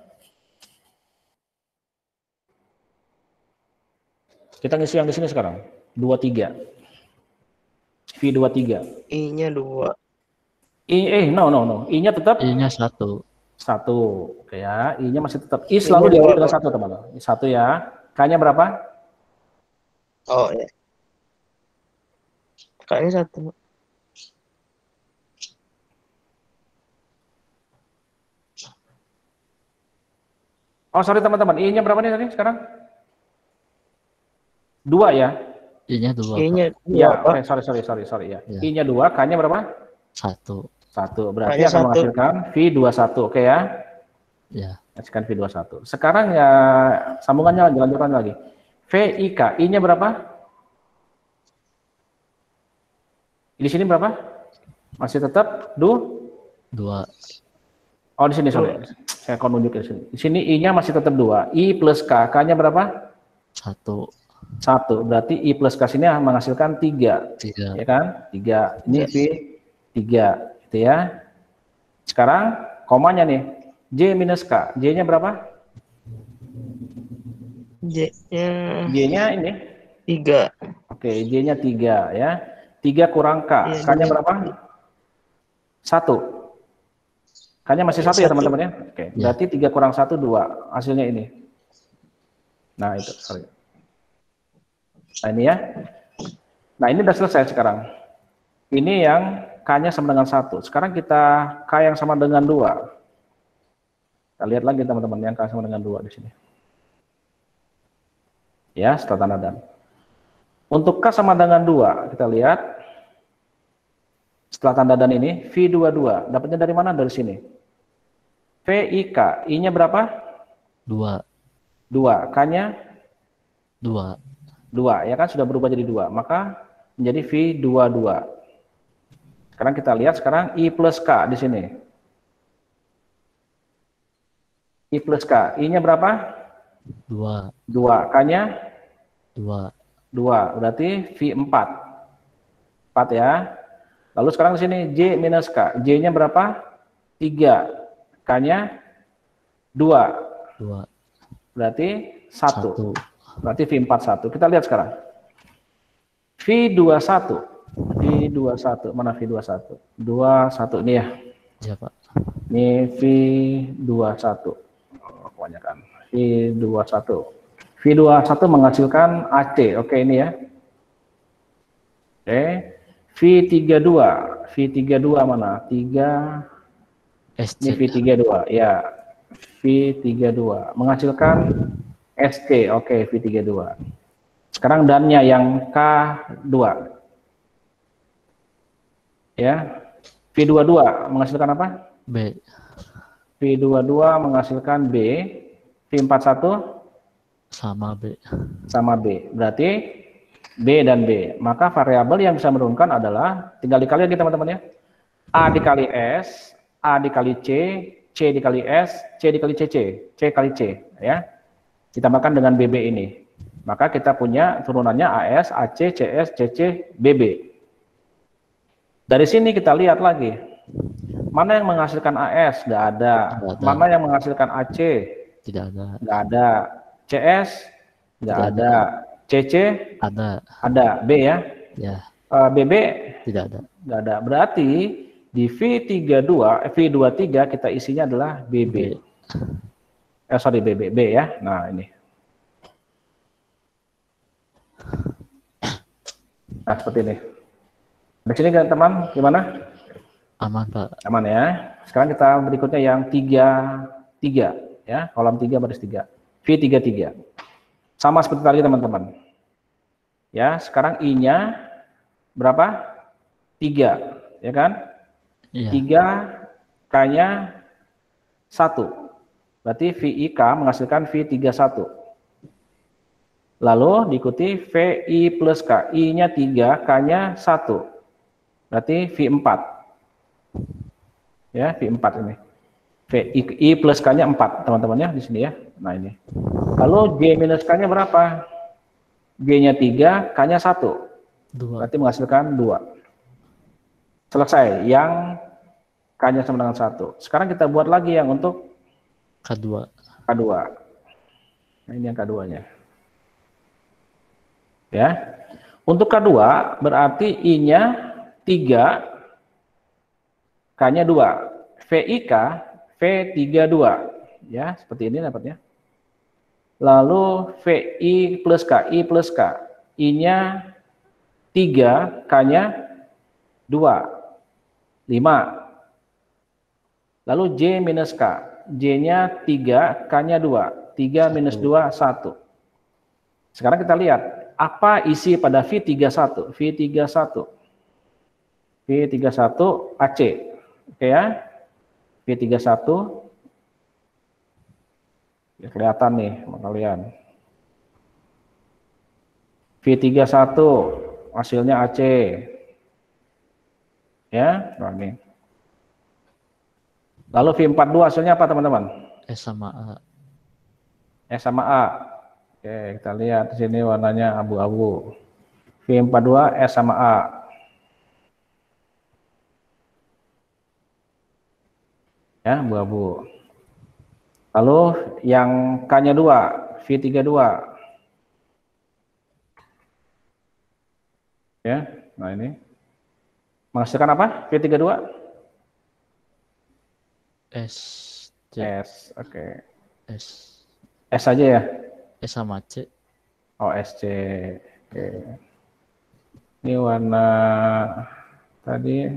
Kita ngisi yang di sini sekarang. 23. V23. I-nya 2. No. I-nya tetap I-nya 1. 1. Oke ya. I-nya masih tetap. I selalu diawali dengan 1 teman-teman. 1 ya. K-nya berapa? Oh ya. Kayaknya 1. Oh sorry teman-teman. I-nya berapa nih tadi sekarang? 2 ya. I-nya 2. I-nya 2. Ya, oke, sorry ya. Ya. I-nya 2, K-nya berapa? 1. 1. Berarti K-nya akan 1. menghasilkan V21. Oke ya. Ya. Menghasilkan V21. Sekarang ya sambungannya lagi, lanjutkan lagi. VIK, I-nya berapa? Di sini berapa? Masih tetap 2. Oh, di sini sorry. Saya akan nunjuk di sini. Di sini I-nya masih tetap 2. I plus K, K-nya berapa? 1. 1. Berarti I plus K sini menghasilkan 3. 3. Ya kan? 3. Ini V3 gitu ya. Sekarang komanya nih. J minus K. J-nya berapa? J-nya J-nya ini. 3. Oke, J-nya 3 ya. 3 kurang K. Iya, K-nya dua. berapa? 1. K-nya masih 1 ya, Satu. teman-teman ya? Oke, berarti 3 kurang 1, 2. Hasilnya ini. Nah, itu. Sorry. Nah, ini ya. Nah, ini udah selesai sekarang. Ini yang K-nya sama dengan 1. Sekarang kita K yang sama dengan 2. Kita lihat lagi teman-teman yang K sama dengan 2 di sini. Ya, setelah tanda dan. Untuk K sama dengan 2, kita lihat. Setelah tanda dan ini, V22. Dapatnya dari mana? Dari sini. VIK. I-nya berapa? 2. 2. K-nya 2. 2. Ya kan, sudah berubah jadi 2. Maka menjadi V22. Sekarang kita lihat sekarang I plus K di sini. I plus K. I-nya berapa? 2. 2. K-nya 2. 2. Berarti V4. 4 ya. Lalu sekarang di sini J minus K. J-nya berapa? 3. K-nya 2. 2. Berarti 1. 1. Berarti V41. Kita lihat sekarang. V21. V21. Mana V21? 21 ini ya. Ya, Pak. Ini V21. Oh, kebanyakan. V21. V21 menghasilkan AC. Oke, ini ya. Oke. V32. V32 mana? 3. SC. Ini V32. Ya. V32. Menghasilkan SC. Oke, V32. Sekarang dannya yang K2. Ya. V22 menghasilkan apa? B. V22 menghasilkan B. V41 Sama B. sama B. Berarti B dan B. Maka variabel yang bisa menurunkan adalah, tinggal dikali lagi teman-teman ya. A dikali S, A dikali C, C dikali S, C dikali CC, C kali C. Ya. Ditambahkan dengan BB ini. Maka kita punya turunannya AS, AC, CS, CC, BB. Dari sini kita lihat lagi. Mana yang menghasilkan AS? Nggak ada. Nggak ada. Mana yang menghasilkan AC? Tidak ada. Nggak ada. CS? Nggak Tidak ada. CC? Ada. Ada. B ya? Ya. BB? Tidak ada. Nggak ada. Berarti di V23 kita isinya adalah BB. Sorry, BB. B ya. Nah, ini. Nah, seperti ini. Di sini teman, gimana? Aman, Pak. Aman ya. Sekarang kita berikutnya yang 3 ya, kolom 3 baris 3. V33. Sama seperti tadi teman-teman. Ya, sekarang I-nya berapa? 3, ya kan? Iya. 3, K-nya 1. Berarti VIK menghasilkan V31. Lalu diikuti VI plus K. I-nya 3, K-nya 1. Berarti V4. Ya, V4 ini. I plus K-nya 4, teman-teman ya, di sini ya. Nah, ini. Lalu J minus K-nya berapa? J-nya 3, K-nya 1. 2. Berarti menghasilkan 2. Selesai. Yang K-nya sama dengan 1. Sekarang kita buat lagi yang untuk K2. K2. Nah, ini yang K2-nya. Ya. Untuk K2 berarti I-nya 3, K-nya 2. VIK V32. Ya, seperti ini dapatnya. Lalu VI plus K, I plus K. I-nya 3, K-nya 2. 5. Lalu J minus K. J-nya 3, K-nya 2. 3 minus 2, 1. Sekarang kita lihat, apa isi pada V31? V31 AC. Oke ya. V31. Ya, kelihatan nih sama kalian. V31 hasilnya AC. Ya, nah ini. Lalu V42 hasilnya apa teman-teman? S sama A. S sama A. Oke, kita lihat di sini warnanya abu-abu. V42 S sama A. Ya, abu-abu. Lalu yang K-nya 2, V32. Ya, nah ini. Menghasilkan apa? V32? S, C, S. Oke. S, S aja ya? S sama C. Oh, SC. Oke. Ini warna tadi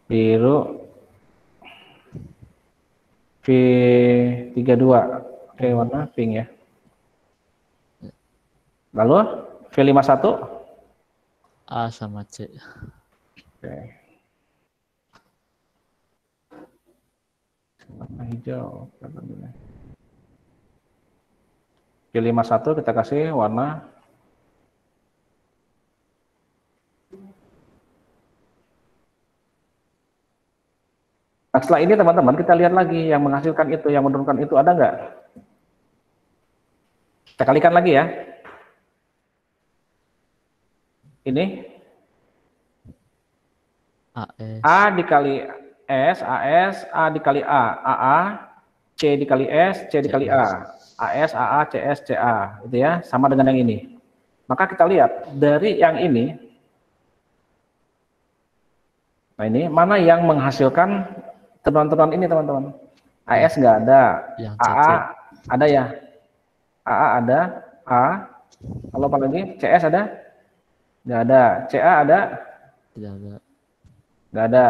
biru V32. Oke, warna pink ya. Lalu V51? A sama C. Oke. Warna hijau. V51 kita kasih warna Nah, setelah ini teman-teman kita lihat lagi yang menghasilkan itu, yang menurunkan itu ada nggak? Kita kalikan lagi ya. Ini AS, A dikali S, AS, A dikali A, AA, C dikali S, C dikali A, AS, AA, CS, CA, itu ya, sama dengan yang ini. Maka kita lihat dari yang ini, nah ini mana yang menghasilkan teman-teman ini teman-teman. AS nggak ada, yang AA CC. ada ya, AA ada, A, lalu apa lagi? CS ada? Nggak ada, CA ada? Tidak ada. Nggak ada.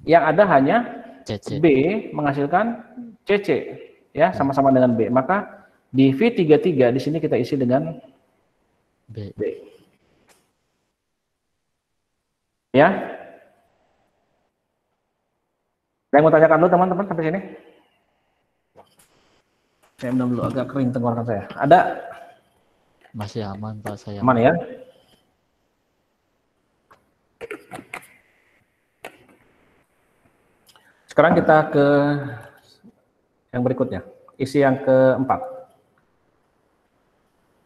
Yang ada hanya CC. B menghasilkan CC, ya sama-sama dengan B. Maka di V33 di sini kita isi dengan B. B. Ya. Saya mau tanyakan dulu teman-teman sampai sini. Saya minum dulu, agak kering tenggorokan saya. Ada? Masih aman Pak, saya. Aman ya? Sekarang kita ke yang berikutnya, isi yang keempat.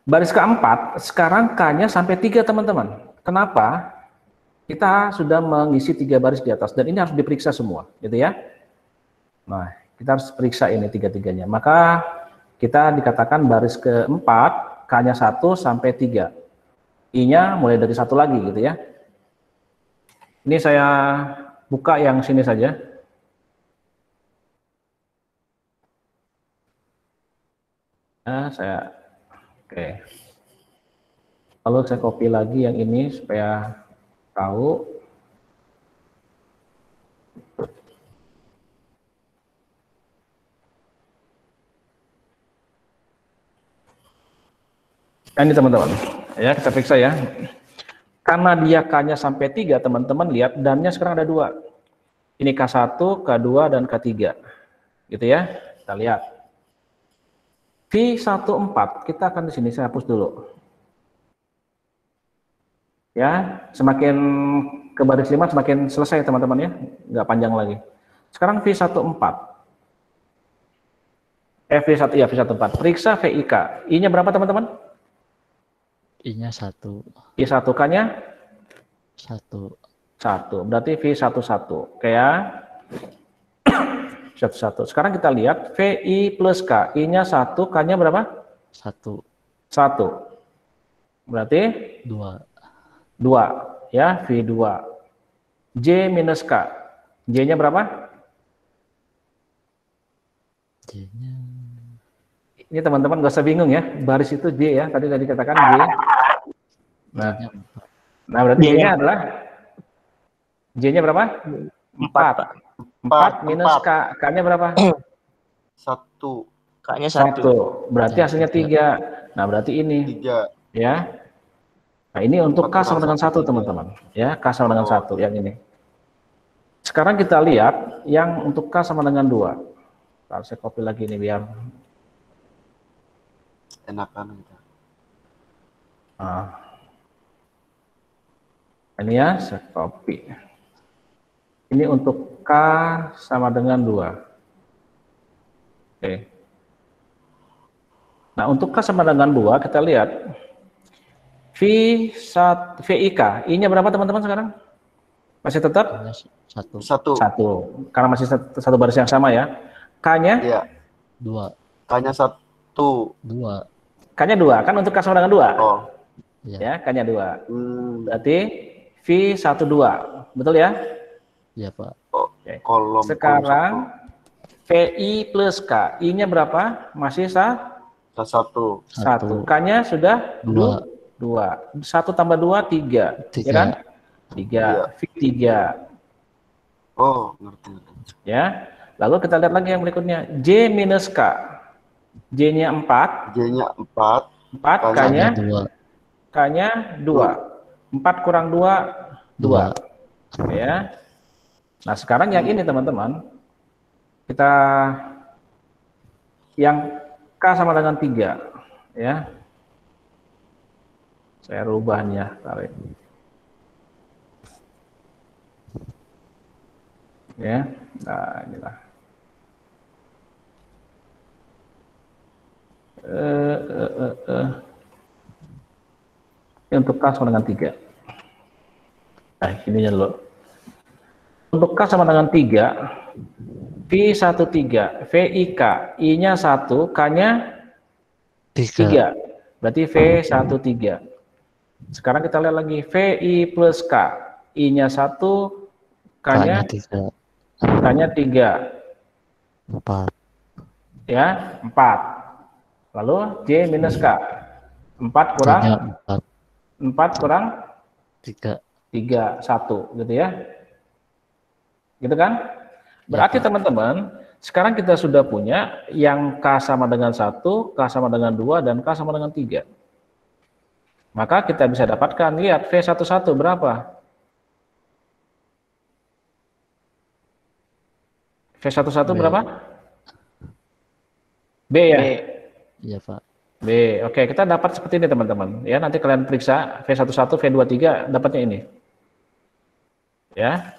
Baris keempat, sekarang K-nya sampai 3 teman-teman. Kenapa? Kita sudah mengisi 3 baris di atas, dan ini harus diperiksa semua, gitu ya. Nah, kita harus periksa ini 3-3-nya. Maka kita dikatakan baris keempat, K-nya 1 sampai 3. I-nya mulai dari 1 lagi, gitu ya. Ini saya buka yang sini saja. Nah, oke. Lalu saya copy lagi yang ini supaya tahu. Nah, ini teman-teman, ya kita periksa ya. Karena dia K-nya sampai 3, teman-teman lihat dan-nya sekarang ada 2. Ini K1, K2, dan K3. Gitu ya. Kita lihat. V14, kita akan di sini saya hapus dulu. Ya, semakin ke baris 5 semakin selesai teman-teman ya, nggak panjang lagi. Sekarang V14. V1 ya, V14. Periksa VIK. I-nya berapa teman-teman? I-nya 1. I1, K-nya 1. 1. Berarti V11. Oke ya. V11. Sekarang kita lihat VI plus K. I-nya 1, K-nya berapa? 1. 1. Berarti 2. 2 ya, V2. J minus K. J-nya berapa? J-nya. Ini teman-teman nggak usah bingung ya, baris itu J ya, tadi dikatakan J. Nah, J-nya 4. nah berarti J-nya adalah J-nya berapa? 4. 4 minus K. K-nya berapa? 1. 1. K-nya 1. Berarti hasilnya 3. Nah, berarti ini 3. ya. Nah, ini untuk K sama dengan 1 teman-teman. Ya, K sama dengan 1 yang ini. Sekarang kita lihat yang untuk K sama dengan 2. Nah, saya copy lagi ini biar Enakan kita. Ini ya, saya copy. Ini untuk K sama dengan 2. Oke. Nah, untuk K sama dengan 2, kita lihat. VIK, I-nya berapa teman-teman sekarang? Masih tetap? I-nya 1. 1. Karena masih satu baris yang sama ya. K-nya? Iya. 2. K-nya 1. 2. K-nya 2, kan untuk K sama dengan 2? Oh. Ya. Ya, K-nya 2. Hmm. Berarti V12. Betul ya? Ya, Pak. Oke. Kolom Sekarang VI plus K. I-nya berapa? Masih satu. 1. K-nya sudah 2. 2. 1 tambah 2, 3. Ya kan? 3. V3. Oh, ngerti. Ya. Lalu kita lihat lagi yang berikutnya. J minus K. J-nya 4. J-nya 4. 4. K-nya 2. K-nya 2. 4 kurang 2, 2. Ya. Nah, sekarang yang ini teman-teman. Kita yang K sama dengan 3. Ya. Saya rubahnya. Tarik. Ya. Nah, inilah. Ini untuk K sama dengan 3. Nah, ini dulu. Untuk K sama dengan 3, V13, VIK, I-nya 1, K-nya 3. Berarti V13. Sekarang kita lihat lagi, VI plus K, I-nya 1, K-nya 3. 3. 4. Ya, 4. Lalu J minus K. 4 kurang 4 kurang 3. 1 gitu ya. Gitu kan? Berarti teman-teman, sekarang kita sudah punya yang K sama dengan 1, K sama dengan 2, dan K sama dengan 3. Maka kita bisa dapatkan, lihat V11 berapa? V11 berapa? B ya? Iya, Pak. B. Oke, kita dapat seperti ini teman-teman. Ya, nanti kalian periksa V11, V23 dapatnya ini. Ya.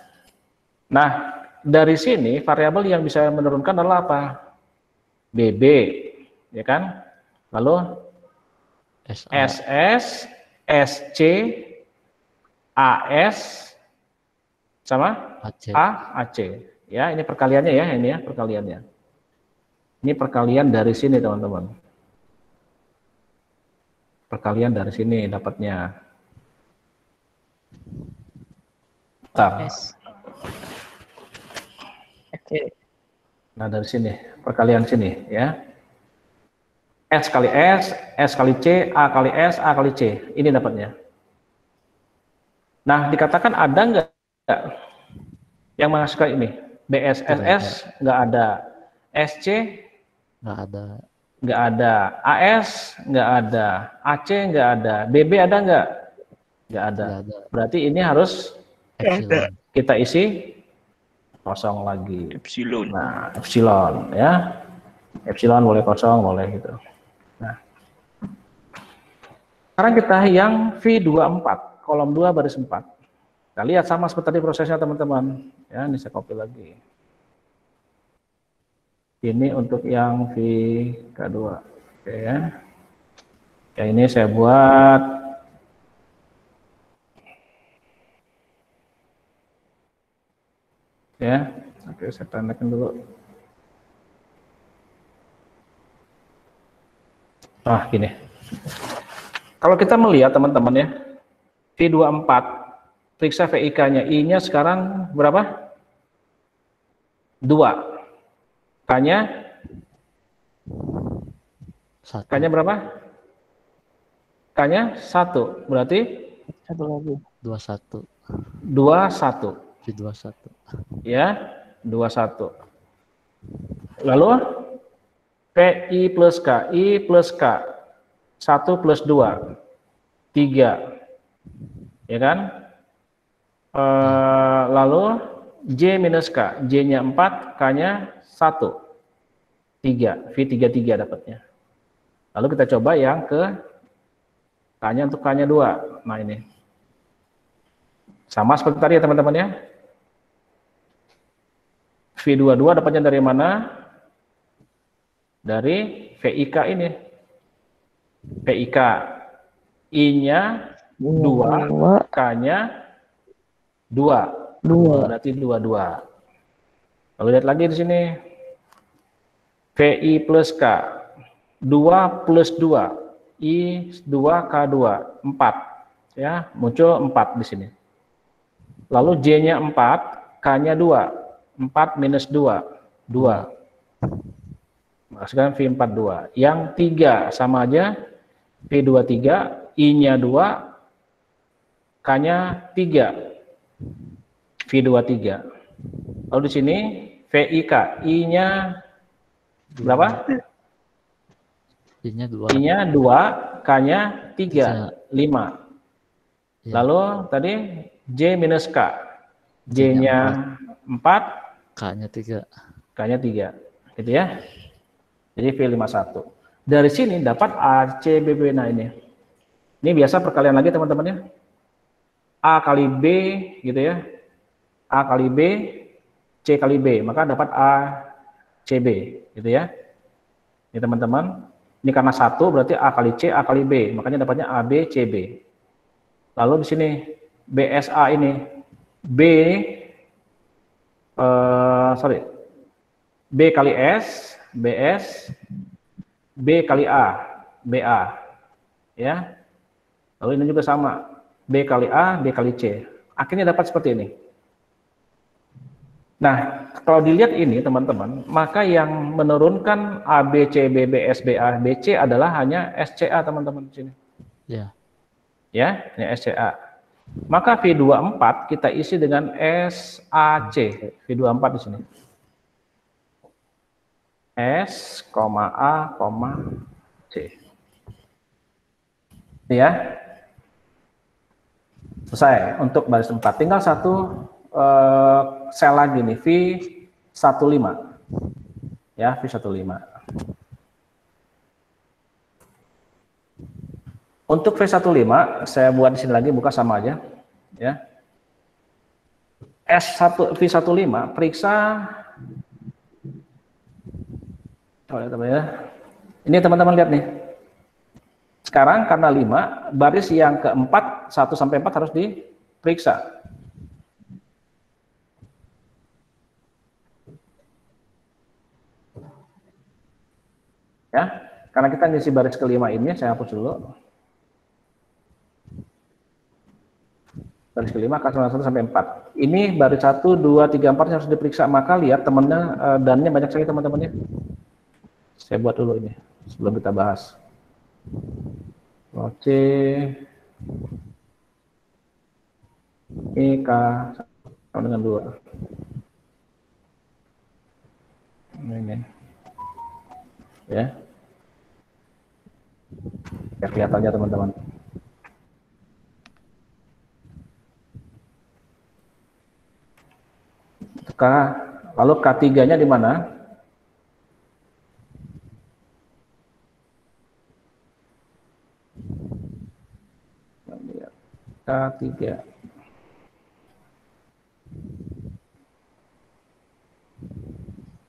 Nah, dari sini variabel yang bisa menurunkan adalah apa? BB, ya kan? Lalu SS, SC, AS sama AC. Ya, ini perkaliannya ya, ini ya perkaliannya. Ini perkalian dari sini teman-teman. Perkalian dari sini dapatnya. Nah, dari sini, perkalian sini ya. S kali S, S kali C, A kali S, A kali C. Ini dapatnya. Nah, dikatakan ada nggak yang menghasilkan ini? BSSS nggak ada. SC nggak ada. Nggak ada. AS nggak ada. AC nggak ada. BB ada nggak? Nggak ada. Berarti ini harus kita isi kosong lagi. Epsilon. Nah, epsilon ya. Epsilon boleh kosong, boleh gitu. Nah. Sekarang kita yang V24, kolom 2 baris 4. Kita lihat sama seperti tadi prosesnya teman-teman. Ya, ini saya copy lagi. Ini untuk yang VK2. Oke ya. Ya, ini saya buat ya. Oke, saya tandakan dulu. Gini. Kalau kita melihat teman-teman ya, V24 periksa VIK-nya, I-nya sekarang berapa? 2. K-nya? K-nya berapa? K-nya 1. Berarti? 1 lagi. 21. 21. V21. Ya, 21. Lalu PI plus K, I plus K, 1 plus 2, 3, ya kan? Lalu J minus K, J-nya 4, K-nya 1, 3, V33 dapatnya. Lalu kita coba yang ke K-nya untuk K-nya 2. Nah ini. Sama seperti tadi ya teman-teman ya. V22 dapatnya dari mana? Dari VIK ini. VIK. I-nya 2, K-nya 2. Berarti 22. Lalu lihat lagi di sini. VI plus K. 2 plus 2. I2K2, 4. Ya, muncul 4 di sini. Lalu J-nya 4, K-nya 2. 4 minus 2, 2. Nah, sekarang V42. Yang 3 sama aja, V23, I-nya 2, K-nya 3, V23. Lalu di sini VIK, I-nya berapa? I-nya 2. I-nya 2, K-nya 3, 5. Ya. Lalu tadi J minus K. J-nya 4, K-nya 3. K-nya 3. Gitu ya. Jadi V51. Dari sini dapat ACBB. Nah ini. Ini biasa perkalian lagi teman-teman ya. A kali B gitu ya. A kali B, C kali B. Maka dapat ACB gitu ya. Ini teman-teman. Ini karena 1 berarti A kali C, A kali B. Makanya dapatnya AB, CB. Lalu di sini BSA ini. B kali S, BS, B kali A, BA, ya. Lalu ini juga sama, B kali A, B kali C. Akhirnya dapat seperti ini. Nah, kalau dilihat ini teman-teman, maka yang menurunkan A, B, C, B, BS, BA, BC adalah hanya SCA teman-teman di sini. Ya. Ya, ini SCA. Maka V24 kita isi dengan SAC, V24 di sini. S, A, C. Ya. Selesai untuk baris 4. Tinggal satu sel lagi nih, V15. Ya, V15. Untuk V15 saya buat di sini lagi, buka sama aja. Ya. S1 V15 periksa. Ya. Ini teman-teman lihat nih. Sekarang karena 5, baris yang keempat 1 sampai 4 harus diperiksa. Ya, karena kita ngisi baris kelima ini, saya hapus dulu. Baris kelima angka 1 sampai 4. Ini baris 1, 2, 3, 4 harus diperiksa. Maka lihat temennya dannya banyak sekali teman-teman ya. Saya buat dulu ini sebelum kita bahas. C, K sama dengan 2. Ini. Ya. Ya kelihatannya teman-teman. Lalu K3-nya di mana? K3.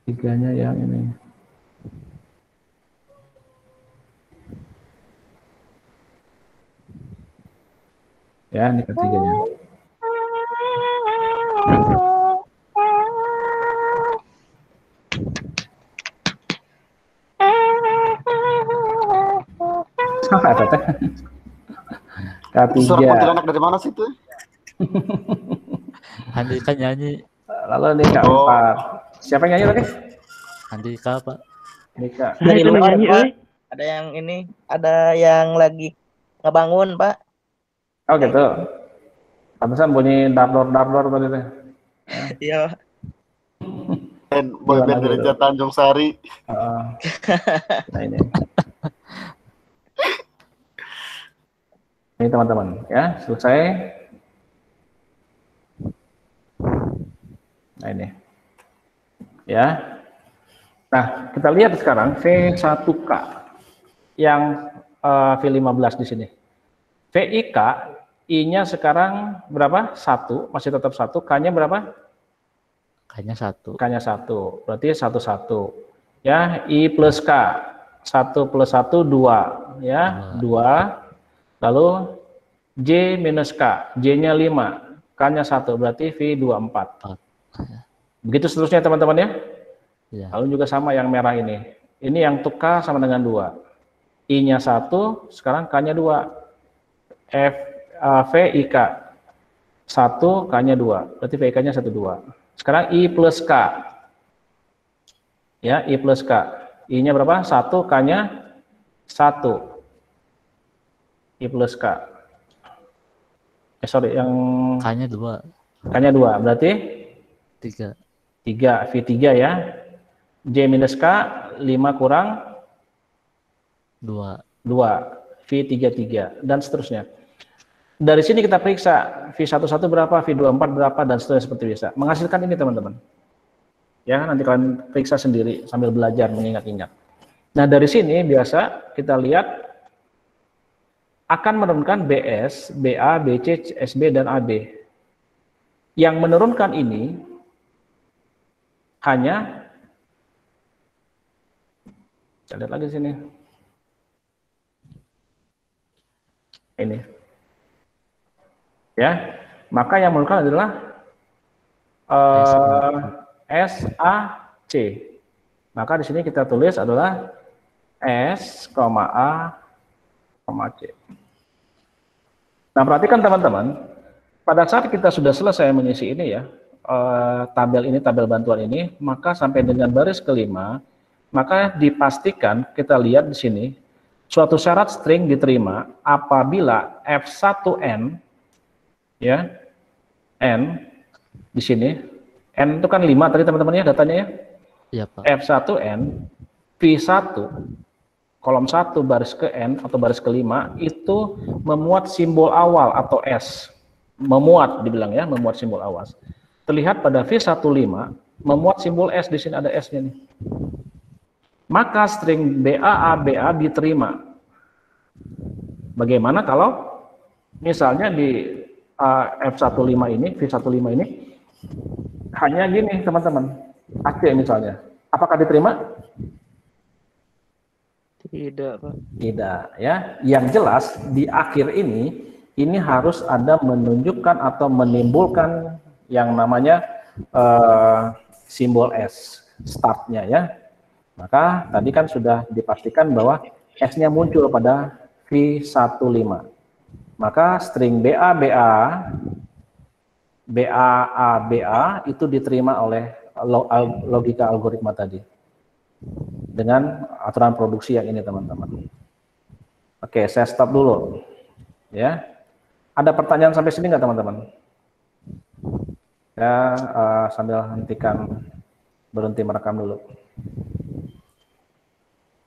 Tiganya yang ini. Ya, ini ketiganya. K3. Suara kuntilanak dari mana sih itu? Andika nyanyi. Lalu ini K4. Siapa yang nyanyi tadi? Andika, Pak. Andika. Dari luar, Pak. Ada yang ini, ada yang lagi ngebangun, Pak. Oh gitu. Pantesan bunyi dardor tadi teh. Iya, Pak. Boyband dari Tanjung Sari. Nah ini. Ini teman-teman ya, selesai. Nah ini. Ya. Nah, kita lihat sekarang V1K yang V15 di sini. VIK, I-nya sekarang berapa? 1, masih tetap 1. K-nya berapa? K-nya 1. K-nya 1, berarti 1, 1. Ya, I plus K. 1 plus 1, 2. Ya, 2. Lalu J minus K. J-nya 5. K-nya 1, berarti V24. Begitu seterusnya teman-teman ya. Ya. Lalu juga sama yang merah ini. Ini yang untuk K sama dengan 2. I-nya 1, sekarang K-nya 2. V, I, K. 1, K-nya 2. Berarti VK-nya 1, 2. Sekarang I plus K. Ya, I plus K. I-nya berapa? 1, K-nya 1. I plus K. Sorry, yang K-nya 2. K-nya 2. Berarti 3. 3, V3 ya. J minus K, 5 kurang 2. 2, V33, dan seterusnya. Dari sini kita periksa V11 berapa, V24 berapa, dan seterusnya seperti biasa. Menghasilkan ini teman-teman. Ya, nanti kalian periksa sendiri sambil belajar mengingat-ingat. Nah, dari sini biasa kita lihat akan menurunkan BS, BA, BC, SB, dan AB. Yang menurunkan ini hanya, kita lihat lagi di sini. Ini. Ya, maka yang menurunkan adalah SAC. Maka di sini kita tulis adalah S, A, C. Nah, perhatikan teman-teman, pada saat kita sudah selesai mengisi ini ya, tabel bantuan ini, maka sampai dengan baris kelima, maka dipastikan kita lihat di sini, suatu syarat string diterima apabila F1N, ya, N, di sini, N itu kan 5 tadi teman-teman ya datanya ya, Iya, Pak. F1N, V1, kolom 1 baris ke N atau baris kelima itu memuat simbol awal atau S. Memuat dibilang ya, memuat simbol awal. Terlihat pada V15 memuat simbol S, di sini ada S-nya nih. Maka string BA diterima. Bagaimana kalau misalnya di F15 ini, V15 ini hanya gini teman-teman, AC misalnya. Apakah diterima? Tidak, Pak. Tidak ya. Yang jelas di akhir ini harus ada menunjukkan atau menimbulkan yang namanya simbol S startnya ya. Maka tadi kan sudah dipastikan bahwa S-nya muncul pada V15. Maka string BA itu diterima oleh logika algoritma tadi. Dengan aturan produksi yang ini teman-teman. Oke, saya stop dulu. Ya, ada pertanyaan sampai sini nggak teman-teman? Ya, sambil hentikan, berhenti merekam dulu.